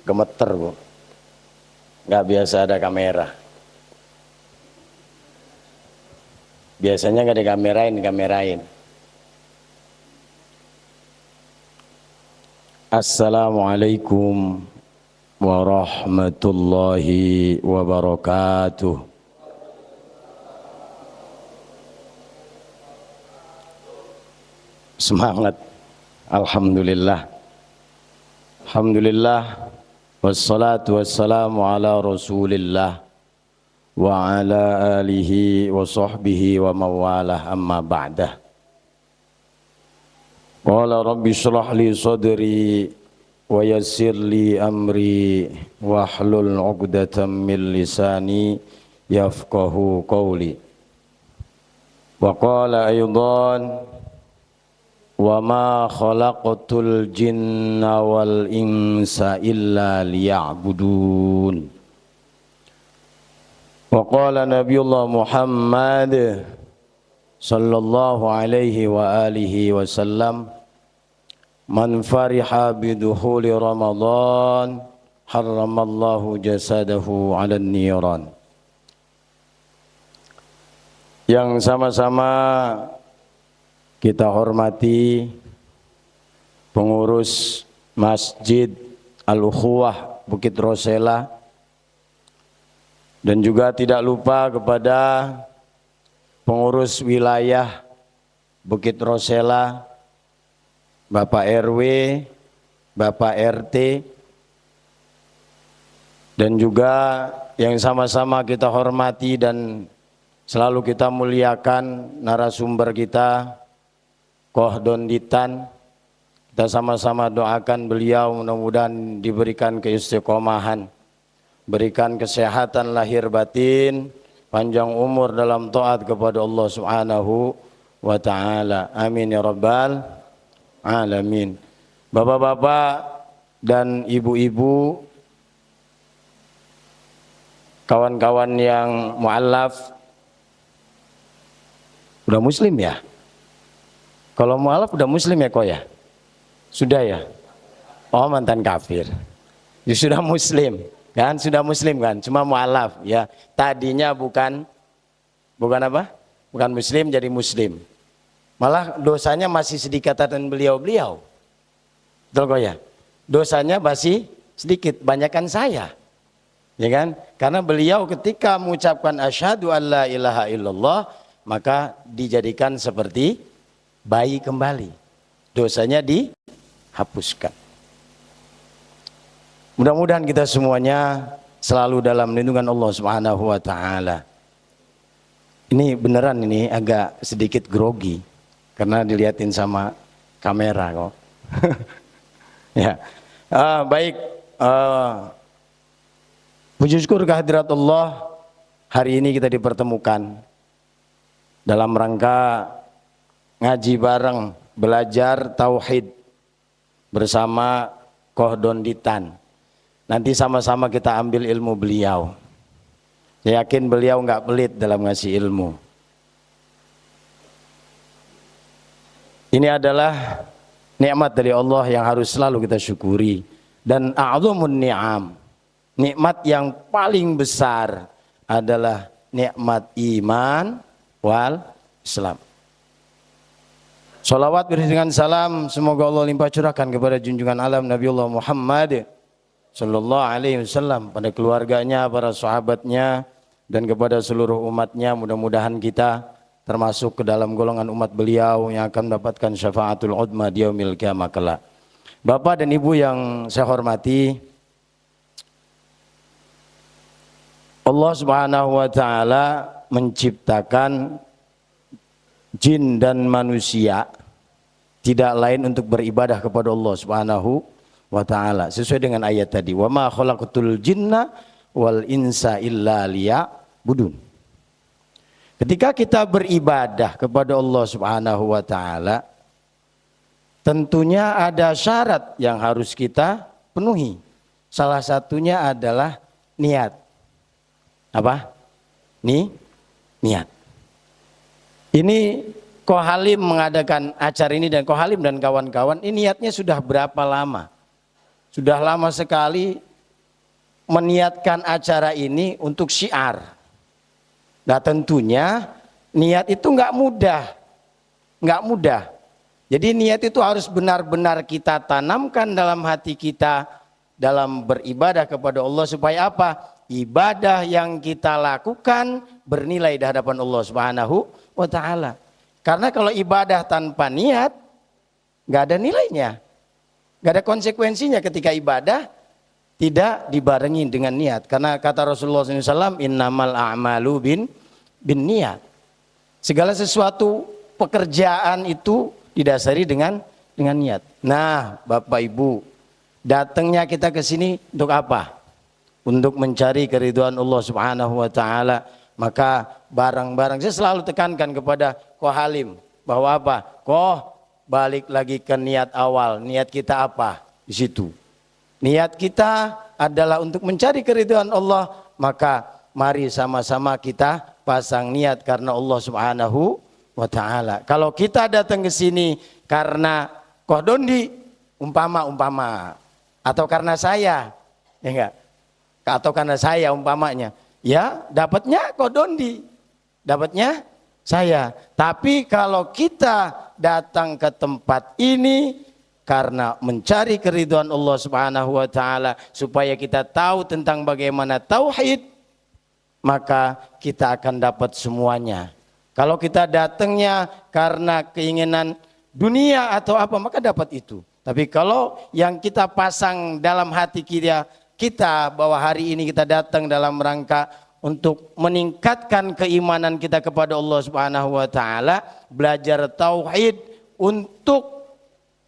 gemeter Bu, nggak biasa ada kamera. Biasanya nggak dikamerain. Assalamualaikum warahmatullahi wabarakatuh. Semangat. Alhamdulillah. Alhamdulillah. Wassalatu wassalamu ala Rasulillah wa ala alihi wa sahbihi wa mawalah, amma ba'dah. Qala rabbi shrah li sadri wa yassir li amri wahlul 'uqdatam min lisani yafqahu qawli. Wa qala aydan wa ma khalaqatul jinna wal insa illa liya'budun. Wa qala Nabiullah Muhammad sallallahu alaihi wa alihi wasallam, man fariha bidukhuli Ramadan harramallahu jasadahu 'alan niran. Yang sama-sama kita hormati pengurus Masjid Al-Ukhuwah Bukit Rosela, dan juga tidak lupa kepada pengurus wilayah Bukit Rosela, Bapak RW, Bapak RT, dan juga yang sama-sama kita hormati dan selalu kita muliakan narasumber kita, Koh Donditan. Kita sama-sama doakan beliau mudah-mudahan diberikan keistiqomahan, berikan kesehatan lahir batin, panjang umur dalam taat kepada Allah Subhanahu wa ta'ala. Amin ya rabbal alamin. Bapak-bapak dan ibu-ibu, kawan-kawan yang mu'allaf, udah muslim ya? Kalau mu'alaf udah muslim ya kok ya? Sudah ya? Oh, mantan kafir. Ya sudah muslim kan? Sudah muslim kan? Cuma mu'alaf ya. Tadinya bukan apa? Bukan muslim jadi muslim. Malah dosanya masih sedikit dan beliau-beliau. Betul kok ya? Dosanya masih sedikit, banyakan saya. Ya kan? Karena beliau ketika mengucapkan asyhadu an la ilaha illallah, maka dijadikan seperti bayi kembali, dosanya dihapuskan. Mudah-mudahan kita semuanya selalu dalam lindungan Allah Subhanahu wa ta'ala. Ini beneran, ini agak sedikit grogi karena dilihatin sama kamera kok. Ya, baik. Puji syukur kehadirat Allah, hari ini kita dipertemukan dalam rangka ngaji bareng, belajar tauhid bersama Koh Donditan. Nanti sama-sama kita ambil ilmu beliau. Saya yakin beliau nggak pelit dalam ngasih ilmu. Ini adalah nikmat dari Allah yang harus selalu kita syukuri. Dan a'dhamun ni'am, nikmat yang paling besar adalah nikmat iman wal Islam. Salawat beriringan salam semoga Allah limpah curahkan kepada junjungan alam Nabiullah Muhammad sallallahu alaihi wasallam, pada keluarganya, para sahabatnya, dan kepada seluruh umatnya. Mudah-mudahan kita termasuk ke dalam golongan umat beliau yang akan mendapatkan syafaatul udma di yaumil qiyamah kelak. Bapak dan Ibu yang saya hormati, Allah Subhanahu wa ta'ala menciptakan jin dan manusia tidak lain untuk beribadah kepada Allah Subhanahu wa ta'ala, sesuai dengan ayat tadi, wa ma khalaqatul jinna wal insa illa liya'budun. Ketika kita beribadah kepada Allah Subhanahu wa ta'ala, tentunya ada syarat yang harus kita penuhi. Salah satunya adalah niat. Apa? Niat. Ini Koh Halim mengadakan acara ini, dan Koh Halim dan kawan-kawan ini niatnya sudah berapa lama? Sudah lama sekali meniatkan acara ini untuk syiar. Nah tentunya niat itu nggak mudah. Jadi niat itu harus benar-benar kita tanamkan dalam hati kita dalam beribadah kepada Allah supaya apa? Ibadah yang kita lakukan bernilai di hadapan Allah Subhanahu wa taala. Karena kalau ibadah tanpa niat nggak ada nilainya. Nggak ada konsekuensinya ketika ibadah tidak dibarengi dengan niat. Karena kata Rasulullah SAW, innamal a'malu bin niat. Segala sesuatu pekerjaan itu didasari dengan niat. Nah, Bapak Ibu, datangnya kita ke sini untuk apa? Untuk mencari keridhaan Allah Subhanahu wa taala. Maka barang-barang saya selalu tekankan kepada Ko Halim bahwa apa? Ko balik lagi ke niat awal. Niat kita apa? Di situ. Niat kita adalah untuk mencari keridhaan Allah, maka mari sama-sama kita pasang niat karena Allah Subhanahu wa taala. Kalau kita datang ke sini karena Kohdondi umpama atau karena saya, ya enggak? Atau karena saya umpamanya, ya dapatnya Kohdondi, dapatnya saya. Tapi kalau kita datang ke tempat ini karena mencari keridhaan Allah Subhanahu wa taala supaya kita tahu tentang bagaimana tauhid, maka kita akan dapat semuanya. Kalau kita datangnya karena keinginan dunia atau apa, maka dapat itu. Tapi kalau yang kita pasang dalam hati kita bahwa hari ini kita datang dalam rangka untuk meningkatkan keimanan kita kepada Allah Subhanahu wa taala, belajar tauhid untuk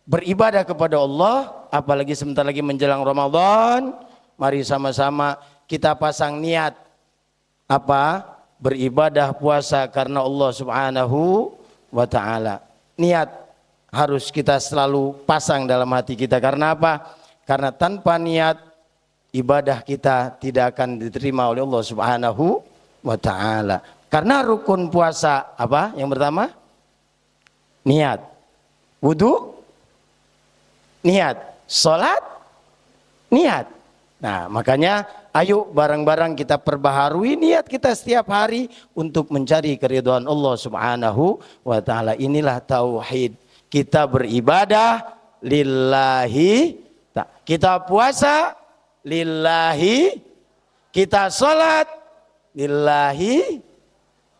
beribadah kepada Allah, apalagi sebentar lagi menjelang Ramadan, mari sama-sama kita pasang niat apa? Beribadah puasa karena Allah Subhanahu wa taala. Niat harus kita selalu pasang dalam hati kita. Karena apa? Karena tanpa niat ibadah kita tidak akan diterima oleh Allah Subhanahu wa taala. Karena rukun puasa apa? Yang pertama niat. Wudu niat, salat niat. Nah, makanya ayo bareng-bareng kita perbaharui niat kita setiap hari untuk mencari keridhaan Allah Subhanahu wa taala. Inilah tauhid. Kita beribadah lillahi, kita puasa lillahi, kita salat lillahi,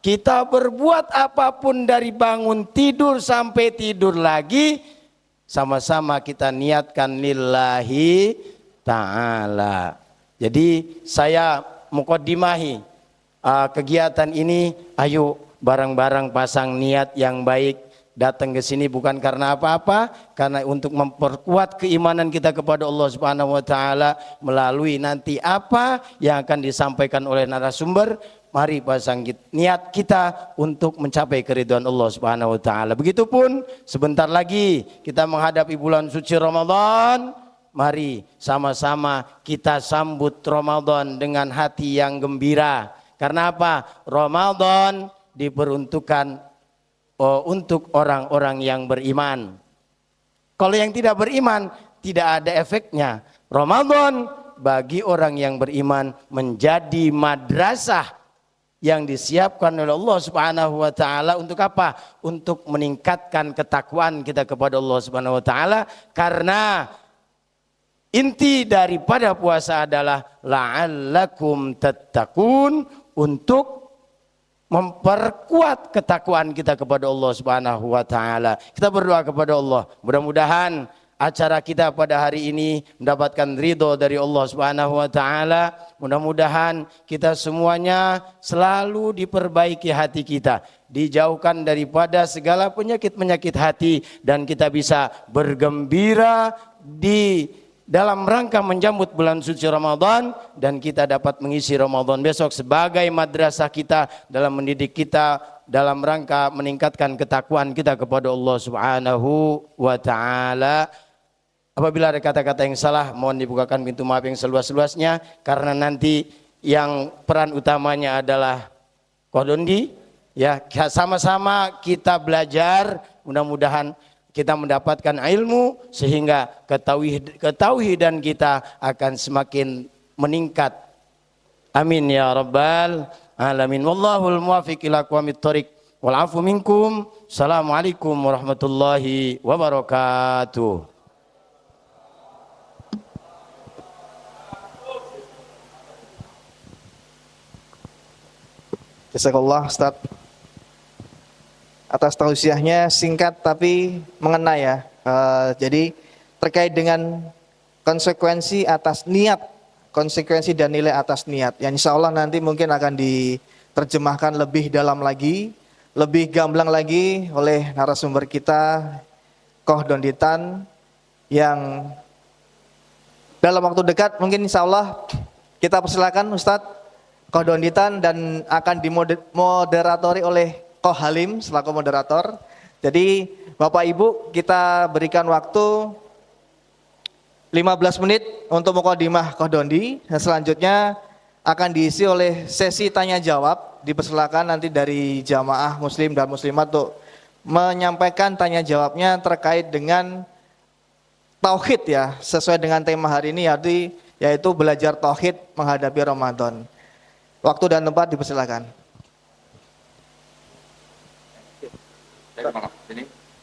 kita berbuat apapun dari bangun tidur sampai tidur lagi, sama-sama kita niatkan lillahi ta'ala. Jadi saya muqaddimahi kegiatan ini, ayo bareng-bareng pasang niat yang baik. Datang ke sini bukan karena apa-apa, karena untuk memperkuat keimanan kita kepada Allah Subhanahu wa taala melalui nanti apa yang akan disampaikan oleh narasumber. Mari pasang niat kita untuk mencapai keridhaan Allah Subhanahu wa taala. Begitupun sebentar lagi kita menghadapi bulan suci Ramadan. Mari sama-sama kita sambut Ramadan dengan hati yang gembira. Karena apa? Ramadan diperuntukkan untuk orang-orang yang beriman. Kalau yang tidak beriman tidak ada efeknya. Ramadan bagi orang yang beriman menjadi madrasah yang disiapkan oleh Allah Subhanahu wa taala untuk apa? Untuk meningkatkan ketakwaan kita kepada Allah Subhanahu wa taala, karena inti daripada puasa adalah la'allakum tattaqun, untuk memperkuat ketakwaan kita kepada Allah Subhanahu wa taala. Kita berdoa kepada Allah, mudah-mudahan acara kita pada hari ini mendapatkan ridho dari Allah Subhanahu wa taala. Mudah-mudahan kita semuanya selalu diperbaiki hati kita, dijauhkan daripada segala penyakit-penyakit hati, dan kita bisa bergembira di dalam rangka menjambut bulan suci Ramadan, dan kita dapat mengisi Ramadan besok sebagai madrasah kita dalam mendidik kita dalam rangka meningkatkan ketakwaan kita kepada Allah Subhanahu wa taala. Apabila ada kata-kata yang salah, mohon dibukakan pintu maaf yang seluas-luasnya, karena nanti yang peran utamanya adalah Kohdondi, ya, sama-sama kita belajar, mudah-mudahan kita mendapatkan ilmu sehingga ketauhidan kita akan semakin meningkat. Amin ya rabbal alamin. Wallahul muwaffiq ila aqwamit thoriq. Wal afu minkum. Assalamualaikum warahmatullahi wabarakatuh. Jazakallah Ustaz atas tausiahnya, singkat tapi mengena ya. Jadi terkait dengan konsekuensi atas niat, konsekuensi dan nilai atas niat yang insya Allah nanti mungkin akan diterjemahkan lebih dalam lagi, lebih gamblang lagi oleh narasumber kita Koh Donditan, yang dalam waktu dekat mungkin insya Allah kita persilakan Ustadz Koh Donditan, dan akan dimoderatori oleh Koh Halim selaku moderator. Jadi Bapak Ibu, kita berikan waktu 15 menit untuk mukadimah Koh Dondi, dan selanjutnya akan diisi oleh sesi tanya jawab. Dipersilakan nanti dari jamaah muslim dan muslimat untuk menyampaikan tanya jawabnya terkait dengan tauhid ya, sesuai dengan tema hari ini yaitu belajar tauhid menghadapi Ramadan. Waktu dan tempat dipersilakan.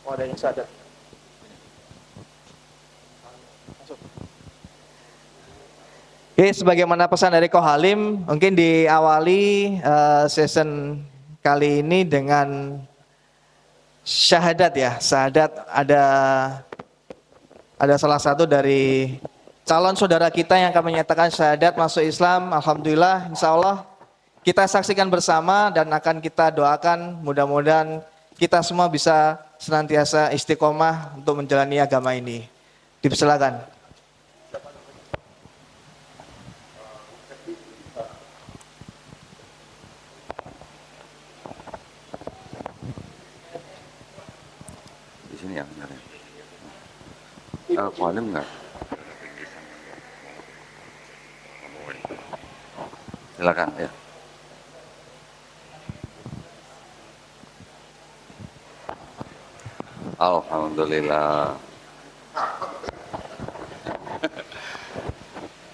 Oh, ada yang sadar. Oke, sebagaimana pesan dari Koh Halim, mungkin diawali season kali ini dengan syahadat ya. Syahadat ada salah satu dari calon saudara kita yang akan menyatakan syahadat masuk Islam. Alhamdulillah, insya Allah kita saksikan bersama dan akan kita doakan mudah-mudahan kita semua bisa senantiasa istiqomah untuk menjalani agama ini. Dipersilakan. Di sini ya, benar ya. Kualim enggak? Silakan ya. Alhamdulillah.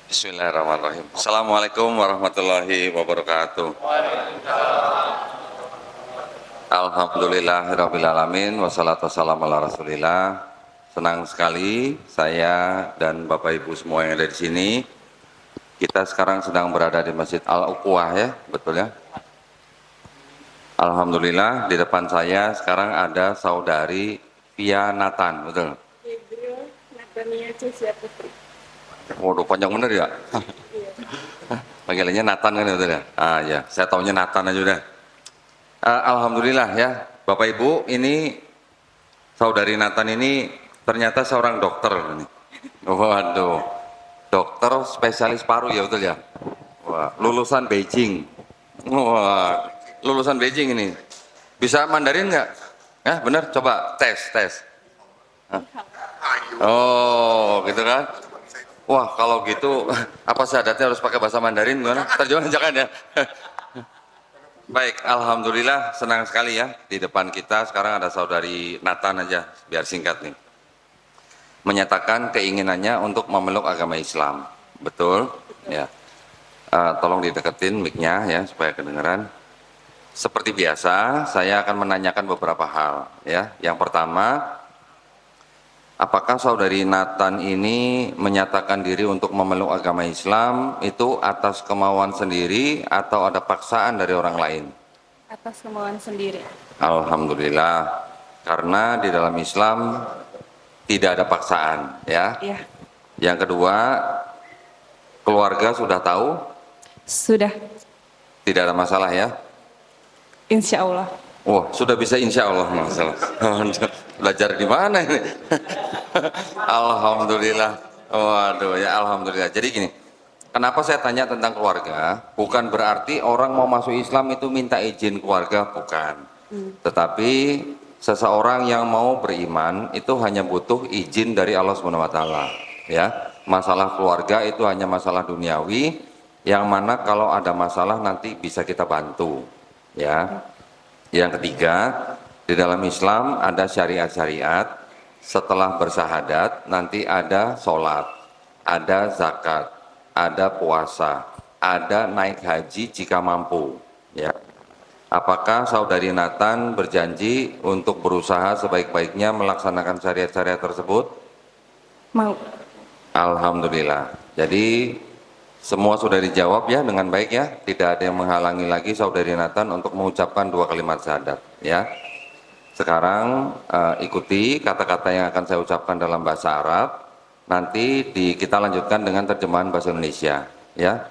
Bismillahirrahmanirrahim. Assalamualaikum warahmatullahi wabarakatuh. Alhamdulillahirabbil alamin, wassalatu wassalamu ala Rasulillah. Senang sekali saya dan Bapak Ibu semua yang ada di sini. Kita sekarang sedang berada di Masjid Al-Uqwah ya, betul ya? Alhamdulillah, di depan saya sekarang ada saudari Via Nathan, betul? Ibu Natania Cesia Putri. Waduh, panjang bener ya? Panggilannya Nathan kan betul ya? Ah ya, saya taunya Nathan aja udah. Alhamdulillah ya, Bapak Ibu, ini saudari Nathan ini ternyata seorang dokter ini. Waduh, dokter spesialis paru ya betul ya? Wah, lulusan Beijing. Wah, lulusan Beijing ini. Bisa Mandarin nggak? Ya benar, coba tes. Hah? Oh, gitu kan? Wah, kalau gitu apa syahadatnya harus pakai bahasa Mandarin gimana? Terjemahan jangan ya. Baik, alhamdulillah senang sekali ya di depan kita sekarang ada saudari Nathan aja, biar singkat nih. Menyatakan keinginannya untuk memeluk agama Islam. Betul? Ya. Tolong dideketin mic-nya ya supaya kedengeran. Seperti biasa, saya akan menanyakan beberapa hal ya. Yang pertama, apakah saudari Nathan ini menyatakan diri untuk memeluk agama Islam itu atas kemauan sendiri atau ada paksaan dari orang lain? Atas kemauan sendiri. Alhamdulillah, karena di dalam Islam tidak ada paksaan ya. Iya. Yang kedua, keluarga sudah tahu? Sudah. Tidak ada masalah ya? Insya Allah. Wah, sudah bisa insya Allah masalah. Belajar di mana ini? Alhamdulillah. Waduh ya alhamdulillah. Jadi gini, kenapa saya tanya tentang keluarga? Bukan berarti orang mau masuk Islam itu minta izin keluarga, bukan. Tetapi seseorang yang mau beriman itu hanya butuh izin dari Allah Subhanahu wa taala, ya. Masalah keluarga itu hanya masalah duniawi yang mana kalau ada masalah nanti bisa kita bantu, ya. Yang ketiga, di dalam Islam ada syariat-syariat. Setelah bersahadat nanti ada sholat, ada zakat, ada puasa, ada naik haji jika mampu. Ya. Apakah saudari Nathan berjanji untuk berusaha sebaik-baiknya melaksanakan syariat-syariat tersebut? Mau. Alhamdulillah. Jadi semua sudah dijawab ya dengan baik ya. Tidak ada yang menghalangi lagi saudari Nathan untuk mengucapkan 2 kalimat syahadat. Ya. Sekarang ikuti kata-kata yang akan saya ucapkan dalam bahasa Arab. Nanti kita lanjutkan dengan terjemahan bahasa Indonesia. Ya.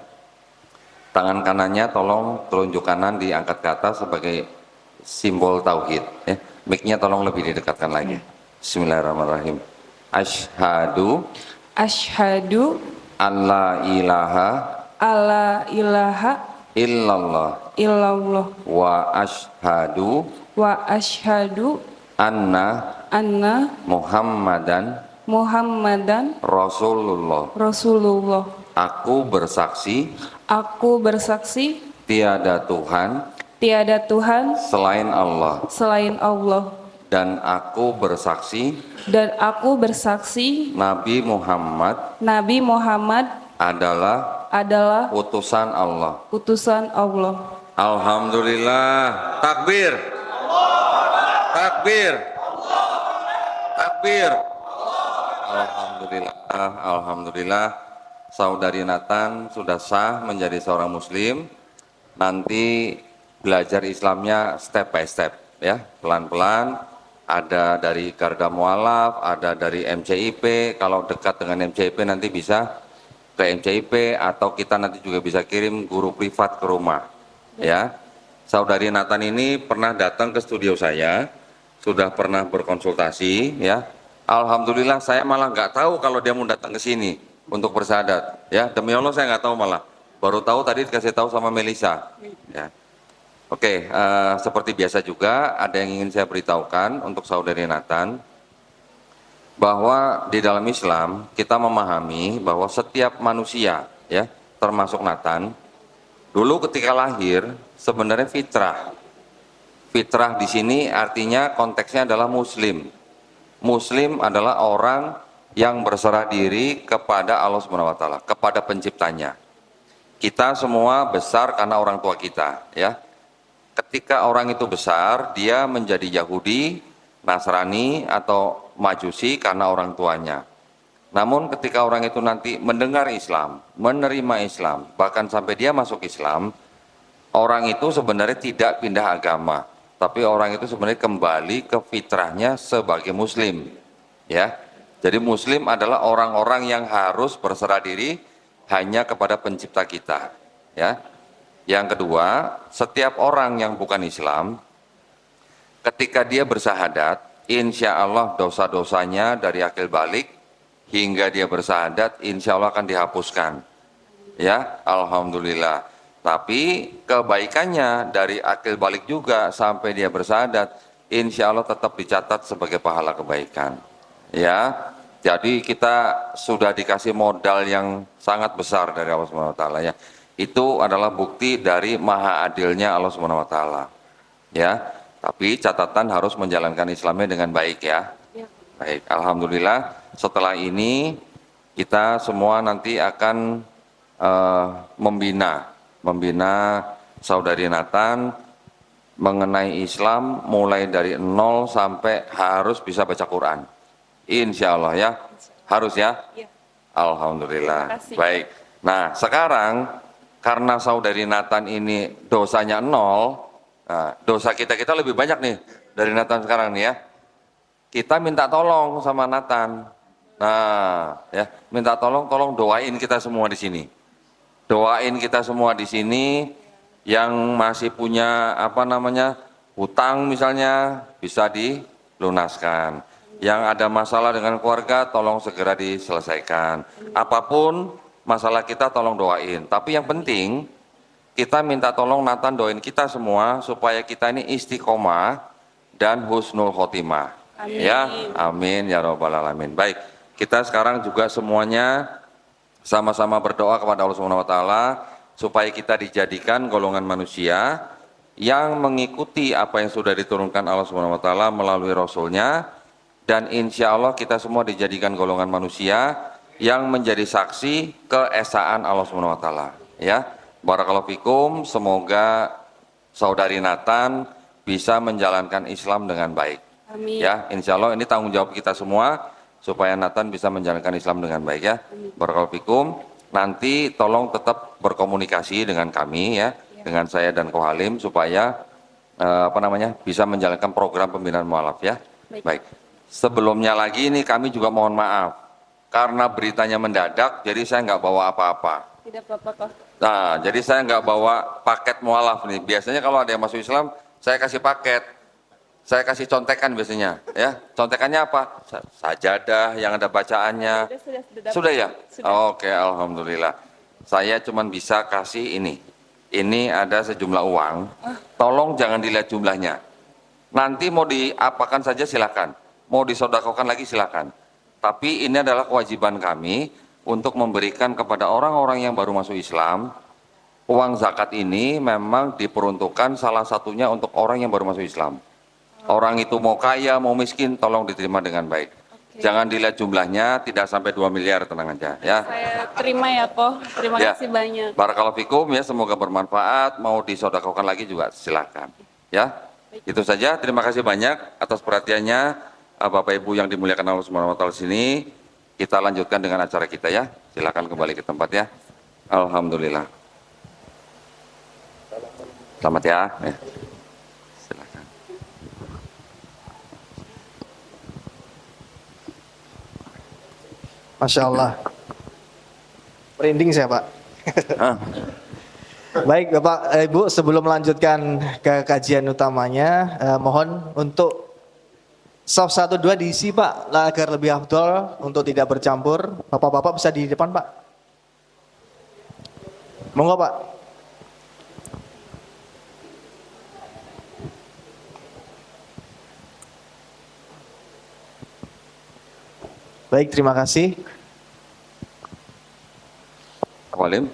Tangan kanannya tolong telunjuk kanan diangkat ke atas sebagai simbol tauhid. Ya. Mic-nya tolong lebih didekatkan lagi. Bismillahirrahmanirrahim. Asyhadu Asyhadu alla ilaha alla ilaha illallah illallah wa asyhadu wa asyhadu anna anna Muhammadan Muhammadan Rasulullah. Rasulullah. Aku bersaksi Aku bersaksi tiada Tuhan tiada Tuhan selain Allah, selain Allah, dan aku bersaksi dan aku bersaksi Nabi Muhammad Nabi Muhammad adalah adalah utusan Allah. utusan Allah. Alhamdulillah. Takbir. Takbir. Takbir. Alhamdulillah. Alhamdulillah. Saudari Nathan sudah sah menjadi seorang muslim. Nanti belajar Islamnya step by step ya, pelan-pelan. Ada dari Garda Mualaf, ada dari MCIP. Kalau dekat dengan MCIP nanti bisa ke MCIP, atau kita nanti juga bisa kirim guru privat ke rumah. Ya, saudari Nathan ini pernah datang ke studio saya, sudah pernah berkonsultasi. Ya, alhamdulillah saya malah nggak tahu kalau dia mau datang ke sini untuk bersyahadat. Ya, demi Allah saya nggak tahu, malah baru tahu tadi dikasih tahu sama Melisa. Ya. Oke, seperti biasa juga ada yang ingin saya beritahukan untuk saudari Nathan, bahwa di dalam Islam kita memahami bahwa setiap manusia, ya, termasuk Nathan, dulu ketika lahir sebenarnya fitrah. Fitrah di sini artinya konteksnya adalah muslim. Muslim adalah orang yang berserah diri kepada Allah SWT, kepada penciptanya. Kita semua besar karena orang tua kita, ya. Ketika orang itu besar, dia menjadi Yahudi, Nasrani, atau Majusi karena orang tuanya. Namun ketika orang itu nanti mendengar Islam, menerima Islam, bahkan sampai dia masuk Islam, orang itu sebenarnya tidak pindah agama, tapi orang itu sebenarnya kembali ke fitrahnya sebagai muslim. Ya, jadi muslim adalah orang-orang yang harus berserah diri hanya kepada pencipta kita. Ya. Yang kedua, setiap orang yang bukan Islam, ketika dia bersyahadat, insya Allah dosa-dosanya dari akil balik hingga dia bersyahadat, insya Allah akan dihapuskan. Ya, alhamdulillah. Tapi kebaikannya dari akil balik juga sampai dia bersyahadat, insya Allah tetap dicatat sebagai pahala kebaikan. Ya, jadi kita sudah dikasih modal yang sangat besar dari Allah SWT. Ya. Itu adalah bukti dari maha adilnya Allah SWT. Ya, tapi catatan harus menjalankan Islamnya dengan baik ya. Baik, alhamdulillah. Setelah ini kita semua nanti akan membina saudari Nathan mengenai Islam mulai dari 0 sampai harus bisa baca Quran. Insya Allah ya, harus ya. Alhamdulillah. Baik. Nah sekarang karena saudari Nathan ini dosanya 0, nah, dosa kita lebih banyak nih dari Nathan sekarang nih ya. Kita minta tolong sama Nathan. Nah, ya, minta tolong doain kita semua di sini. Doain kita semua di sini yang masih punya hutang misalnya bisa dilunaskan. Yang ada masalah dengan keluarga tolong segera diselesaikan. Apapun masalah kita tolong doain. Tapi yang penting kita minta tolong Nathan doain kita semua supaya kita ini istiqomah dan husnul khotimah. Amin. Ya, amin ya robbal alamin. Baik, kita sekarang juga semuanya sama-sama berdoa kepada Allah SWT supaya kita dijadikan golongan manusia yang mengikuti apa yang sudah diturunkan Allah SWT melalui Rasulnya, dan insya Allah kita semua dijadikan golongan manusia yang menjadi saksi keesaan Allah Subhanahu wa taala, ya. Barakallahu fikum, semoga saudari Nathan bisa menjalankan Islam dengan baik. Amin. Ya, insya Allah ini tanggung jawab kita semua supaya Nathan bisa menjalankan Islam dengan baik, ya. Barakallahu fikum. Nanti tolong tetap berkomunikasi dengan kami, ya, dengan saya dan Ko Halim supaya bisa menjalankan program pembinaan mualaf, ya. Baik. Sebelumnya lagi ini kami juga mohon maaf karena beritanya mendadak, jadi saya nggak bawa apa-apa. Tidak apa-apa kok. Nah, jadi saya nggak bawa paket mualaf nih. Biasanya kalau ada yang masuk Islam, saya kasih paket, saya kasih contekan biasanya, ya. Contekannya apa? Sajadah yang ada bacaannya. Sudah ya? Sudah. Oke, alhamdulillah. Saya cuman bisa kasih ini. Ini ada sejumlah uang. Tolong jangan dilihat jumlahnya. Nanti mau diapakan saja silakan. Mau disodakokan lagi silakan. Tapi ini adalah kewajiban kami untuk memberikan kepada orang-orang yang baru masuk Islam. Uang zakat ini memang diperuntukkan salah satunya untuk orang yang baru masuk Islam. Orang itu mau kaya, mau miskin, tolong diterima dengan baik. Jangan dilihat jumlahnya, tidak sampai 2 miliar, tenang aja, ya. Saya terima ya, Po. Terima Ya. kasih banyak. Barakallahu fikum, ya, semoga bermanfaat. Mau disodakokan lagi juga silakan, ya. Itu saja. Terima kasih banyak atas perhatiannya, Bapak Ibu yang dimuliakan Allah Subhanahu wa taala sini. Kita lanjutkan dengan acara kita, ya. Silakan kembali ke tempat, ya. Alhamdulillah. Selamat, ya. Silakan. Masya Allah. Merinding saya, Pak. Ah. Baik Bapak Ibu, sebelum melanjutkan ke kajian utamanya, mohon untuk soft 1 2 diisi Pak, agar lebih afdol untuk tidak bercampur. Bapak-bapak bisa di depan Pak. Monggo Pak. Baik, terima kasih. Walim.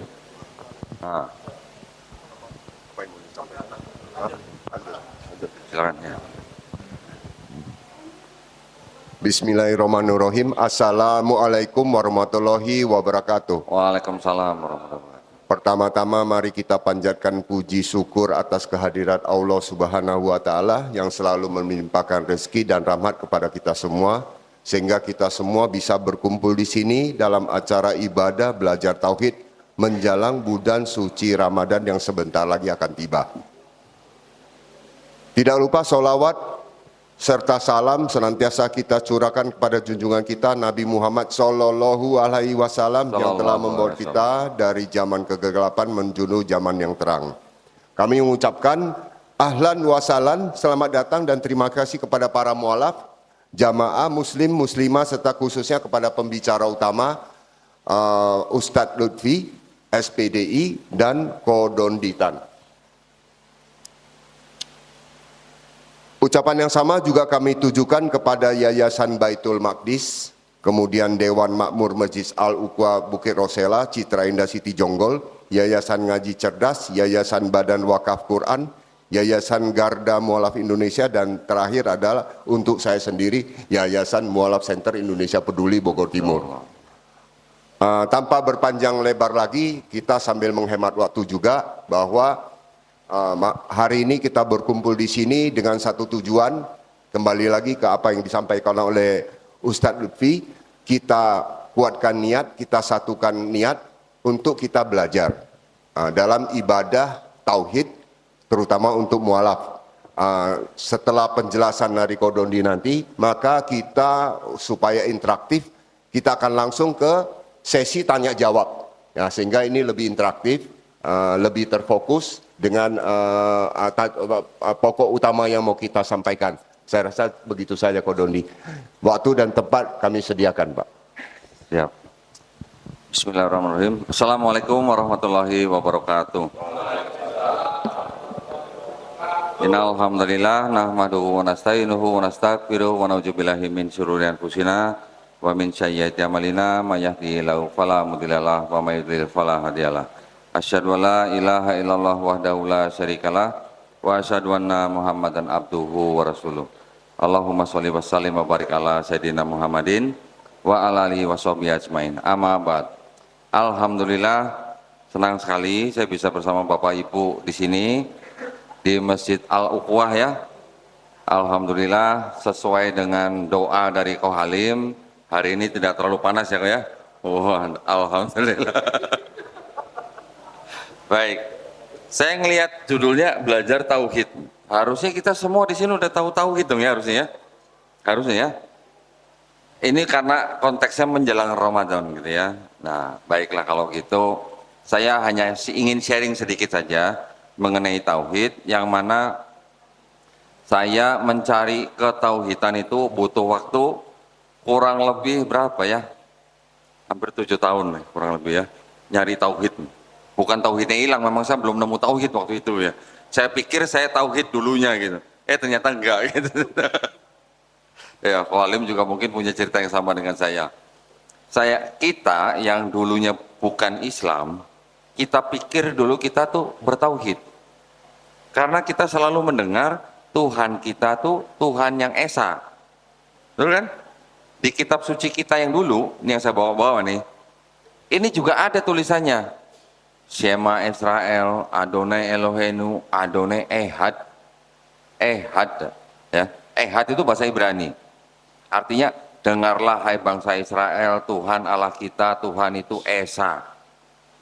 Silakan, ya. Bismillahirrahmanirrahim. Assalamualaikum warahmatullahi wabarakatuh. Waalaikumsalam warahmatullahi wabarakatuh. Pertama-tama mari kita panjatkan puji syukur atas kehadirat Allah Subhanahu wa taala yang selalu melimpahkan rezeki dan rahmat kepada kita semua sehingga kita semua bisa berkumpul di sini dalam acara ibadah belajar tauhid menjelang bulan suci Ramadan yang sebentar lagi akan tiba. Tidak lupa sholawat serta salam senantiasa kita curahkan kepada junjungan kita Nabi Muhammad Sallallahu Alaihi Wasallam yang telah membawa kita dari zaman kegelapan menuju zaman yang terang. Kami mengucapkan ahlan wa sahlan, selamat datang dan terima kasih kepada para mualaf, jamaah muslim muslimah serta khususnya kepada pembicara utama Ustadz Lutfi, SPDI dan Kodonditan. Ucapan yang sama juga kami tujukan kepada Yayasan Baitul Maqdis, kemudian Dewan Makmur Masjid Al-Uqwa Bukit Rosela, Citra Indah Siti Jonggol, Yayasan Ngaji Cerdas, Yayasan Badan Wakaf Quran, Yayasan Garda Mualaf Indonesia, dan terakhir adalah untuk saya sendiri, Yayasan Mualaf Center Indonesia Peduli Bogor Timur. Tanpa berpanjang lebar lagi, kita sambil menghemat waktu juga bahwa hari ini kita berkumpul di sini dengan satu tujuan, kembali lagi ke apa yang disampaikan oleh Ustadz Lutfi, kita kuatkan niat, kita satukan niat untuk kita belajar dalam ibadah tauhid, terutama untuk mualaf. Setelah penjelasan dari Kodondi nanti, maka kita supaya interaktif, kita akan langsung ke sesi tanya jawab, ya, sehingga ini lebih interaktif, lebih terfokus dengan pokok utama yang mau kita sampaikan. Saya rasa begitu saja Kodondi. Waktu dan tempat kami sediakan, Pak. Siap. Bismillahirrahmanirrahim. Assalamualaikum warahmatullahi wabarakatuh. Innal hamdalillah nahmaduhu wa nasta'inuhu wa nastaghfiruhu wa na'udzu billahi min syururi anfusina wa min sayyiati a'malina may yahdihillahu fala mudhillalah wa may yudhlil fala hadiyalah. Asyhadu an la ilaha illallah wahdahu la syarikalah wa asyhadu anna Muhammadan abduhu wa rasuluh. Allahumma sholli wa sallim wa barik ala sayidina Muhammadin wa ala alihi washabihi ajmain. Amma ba'd. Alhamdulillah, senang sekali saya bisa bersama Bapak Ibu di sini di Masjid Al-Ukhwah ya. Alhamdulillah, sesuai dengan doa dari Ko Halim, hari ini tidak terlalu panas ya Ko ya. Alhamdulillah. Baik, saya ngelihat judulnya belajar tauhid. Harusnya kita semua di sini udah tahu tauhid dong ya harusnya ya. Harusnya ya. Ini karena konteksnya menjelang Ramadan gitu ya. Nah, baiklah kalau gitu, saya hanya ingin sharing sedikit saja mengenai tauhid, yang mana saya mencari ketauhidan itu butuh waktu kurang lebih berapa ya? Hampir 7 tahun kurang lebih ya, nyari tauhid. Bukan tauhidnya hilang, memang saya belum nemu tauhid waktu itu ya. Saya pikir saya tauhid dulunya gitu. Ternyata enggak gitu. Ya, Ko Halim juga mungkin punya cerita yang sama dengan saya. Kita yang dulunya bukan Islam, kita pikir dulu kita tuh bertauhid. Karena kita selalu mendengar Tuhan kita tuh Tuhan yang esa. Betul kan? Di kitab suci kita yang dulu, ini yang saya bawa-bawa nih, ini juga ada tulisannya. Shema Israel, Adonai Eloheinu, Adonai Ehad. Ehad. Ya. Ehad itu bahasa Ibrani. Artinya, dengarlah hai bangsa Israel, Tuhan Allah kita, Tuhan itu esa.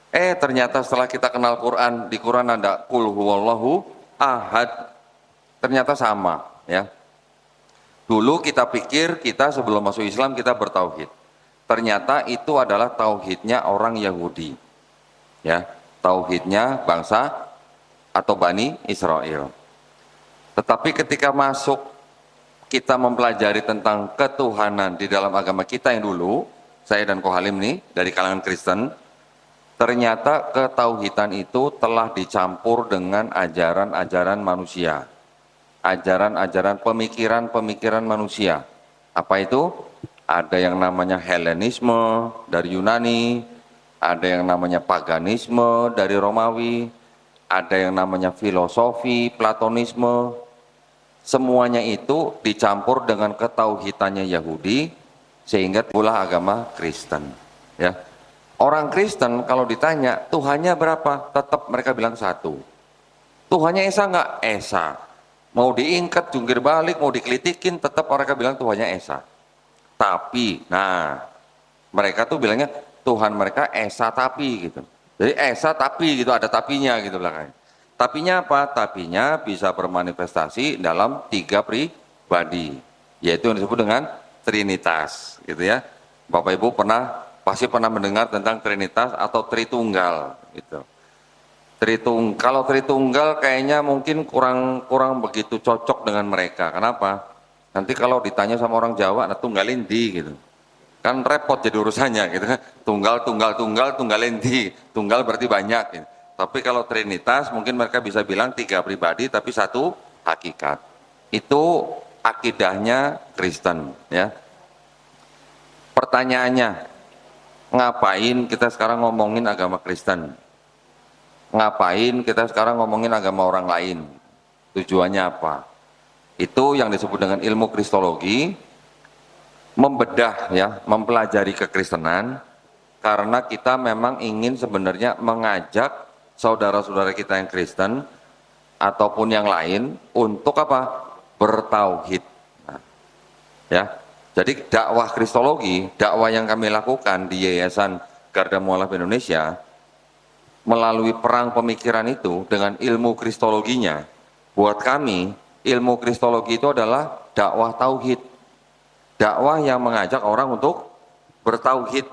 Ternyata setelah kita kenal Quran, di Quran ada Qul huwallahu ahad. Ternyata sama ya. Dulu kita pikir kita sebelum masuk Islam kita bertauhid. Ternyata itu adalah tauhidnya orang Yahudi. Ya, tauhidnya bangsa atau Bani Israel. Tetapi ketika masuk kita mempelajari tentang ketuhanan di dalam agama kita yang dulu, saya dan Ko Halim nih dari kalangan Kristen, ternyata ketauhidan itu telah dicampur dengan ajaran-ajaran manusia. Ajaran-ajaran pemikiran-pemikiran manusia. Apa itu? Ada yang namanya Helenisme dari Yunani, ada yang namanya paganisme dari Romawi, ada yang namanya filosofi, Platonisme. Semuanya itu dicampur dengan ketauhidannya Yahudi, sehingga pula agama Kristen. Ya. Orang Kristen kalau ditanya Tuhannya berapa, tetap mereka bilang satu. Tuhannya esa enggak? Esa. Mau diingkat, jungkir balik, mau dikelitikin, tetap mereka bilang Tuhannya esa. Tapi, nah, mereka tuh bilangnya Tuhan mereka esa tapi gitu. Jadi esa tapi gitu, ada tapinya gitu belakangnya. Tapinya apa? Tapinya bisa bermanifestasi dalam 3 pribadi, yaitu yang disebut dengan Trinitas, gitu ya. Bapak Ibu pasti pernah mendengar tentang Trinitas atau Tritunggal, gitu. Kalau Tritunggal kayaknya mungkin kurang begitu cocok dengan mereka. Kenapa? Nanti kalau ditanya sama orang Jawa, nah tunggalin di gitu. Kan repot jadi urusannya gitu kan. Tunggalin di. Tunggal berarti banyak gitu. Tapi kalau Trinitas mungkin mereka bisa bilang 3 pribadi tapi 1 hakikat. Itu akidahnya Kristen ya. Pertanyaannya, ngapain kita sekarang ngomongin agama Kristen? Ngapain kita sekarang ngomongin agama orang lain? Tujuannya apa? Itu yang disebut dengan ilmu kristologi, membedah ya, mempelajari kekristenan, karena kita memang ingin sebenarnya mengajak saudara-saudara kita yang Kristen ataupun yang lain untuk apa? Bertauhid. Nah, ya. Jadi dakwah kristologi, dakwah yang kami lakukan di Yayasan Garda Mualaf Indonesia, melalui perang pemikiran itu dengan ilmu kristologinya, buat kami ilmu kristologi itu adalah dakwah tauhid, dakwah yang mengajak orang untuk bertauhid.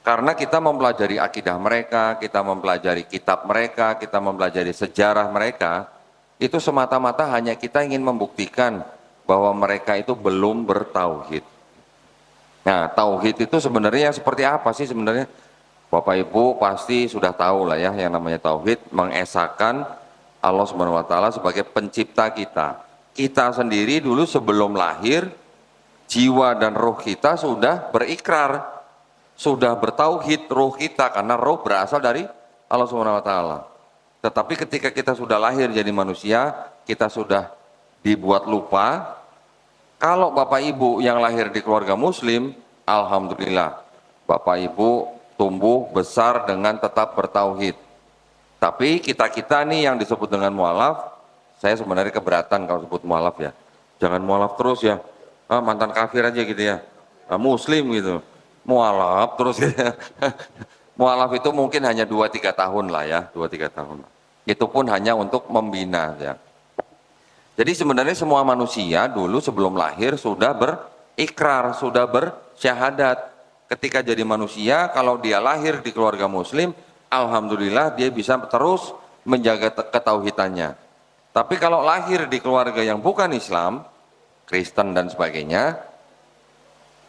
Karena kita mempelajari akidah mereka, kita mempelajari kitab mereka, kita mempelajari sejarah mereka, itu semata-mata hanya kita ingin membuktikan bahwa mereka itu belum bertauhid. Nah, tauhid itu sebenarnya seperti apa sih sebenarnya? Bapak Ibu pasti sudah tahu lah ya, yang namanya tauhid mengesahkan Allah Subhanahu wa taala sebagai pencipta kita. Kita sendiri dulu sebelum lahir, jiwa dan roh kita sudah berikrar, sudah bertauhid roh kita, karena roh berasal dari Allah Subhanahu wa taala. Tetapi ketika kita sudah lahir jadi manusia, kita sudah dibuat lupa. Kalau Bapak Ibu yang lahir di keluarga muslim, Alhamdulillah, Bapak Ibu tumbuh besar dengan tetap bertauhid. Tapi kita-kita nih yang disebut dengan mualaf, saya sebenarnya keberatan kalau sebut mualaf ya. Jangan mualaf terus ya, mantan kafir aja gitu ya, muslim gitu. Mualaf terus gitu ya. Mualaf itu mungkin hanya 2-3 tahun lah ya, 2-3 tahun. Itu pun hanya untuk membina ya. Jadi sebenarnya semua manusia dulu sebelum lahir sudah berikrar, sudah bersyahadat. Ketika jadi manusia, kalau dia lahir di keluarga muslim, alhamdulillah dia bisa terus menjaga ketauhidannya. Tapi kalau lahir di keluarga yang bukan Islam, Kristen dan sebagainya,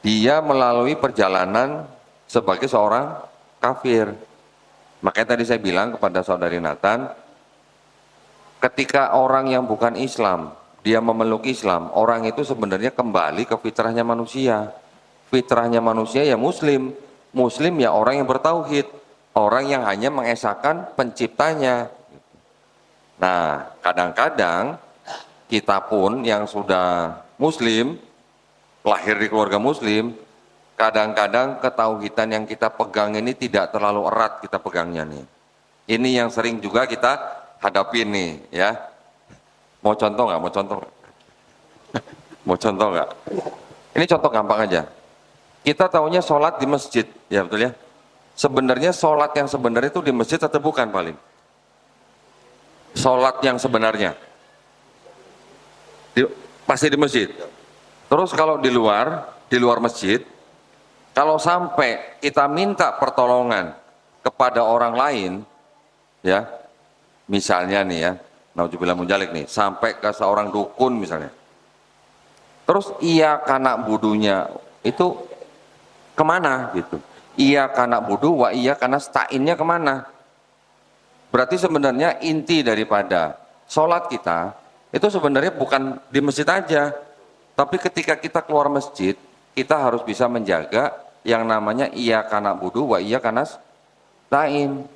dia melalui perjalanan sebagai seorang kafir. Makanya tadi saya bilang kepada saudari Nathan, ketika orang yang bukan Islam, dia memeluk Islam, orang itu sebenarnya kembali ke fitrahnya manusia. Fitrahnya manusia ya muslim. Muslim ya orang yang bertauhid. Orang yang hanya mengesahkan penciptanya. Nah, kadang-kadang kita pun yang sudah muslim, lahir di keluarga muslim, kadang-kadang ketauhidan yang kita pegang ini tidak terlalu erat kita pegangnya nih. Ini yang sering juga kita hadapi nih ya. Mau contoh nggak? Mau contoh nggak? Mau contoh nggak? Ini contoh gampang aja. Kita taunya sholat di masjid, ya betul ya. Sebenarnya sholat yang sebenarnya itu di masjid atau bukan paling? Sholat yang sebenarnya pasti di masjid. Terus kalau di luar masjid, kalau sampai kita minta pertolongan kepada orang lain, ya, misalnya nih ya, naudzubillah munjalik nih, sampai ke seorang dukun misalnya. Terus iya kana budunya itu kemana gitu? Iya kana budu, wa iya kana sta'innya kemana? Berarti sebenarnya inti daripada sholat kita itu sebenarnya bukan di masjid aja, tapi ketika kita keluar masjid, kita harus bisa menjaga yang namanya iya kana budu, wa iya kana sta'in.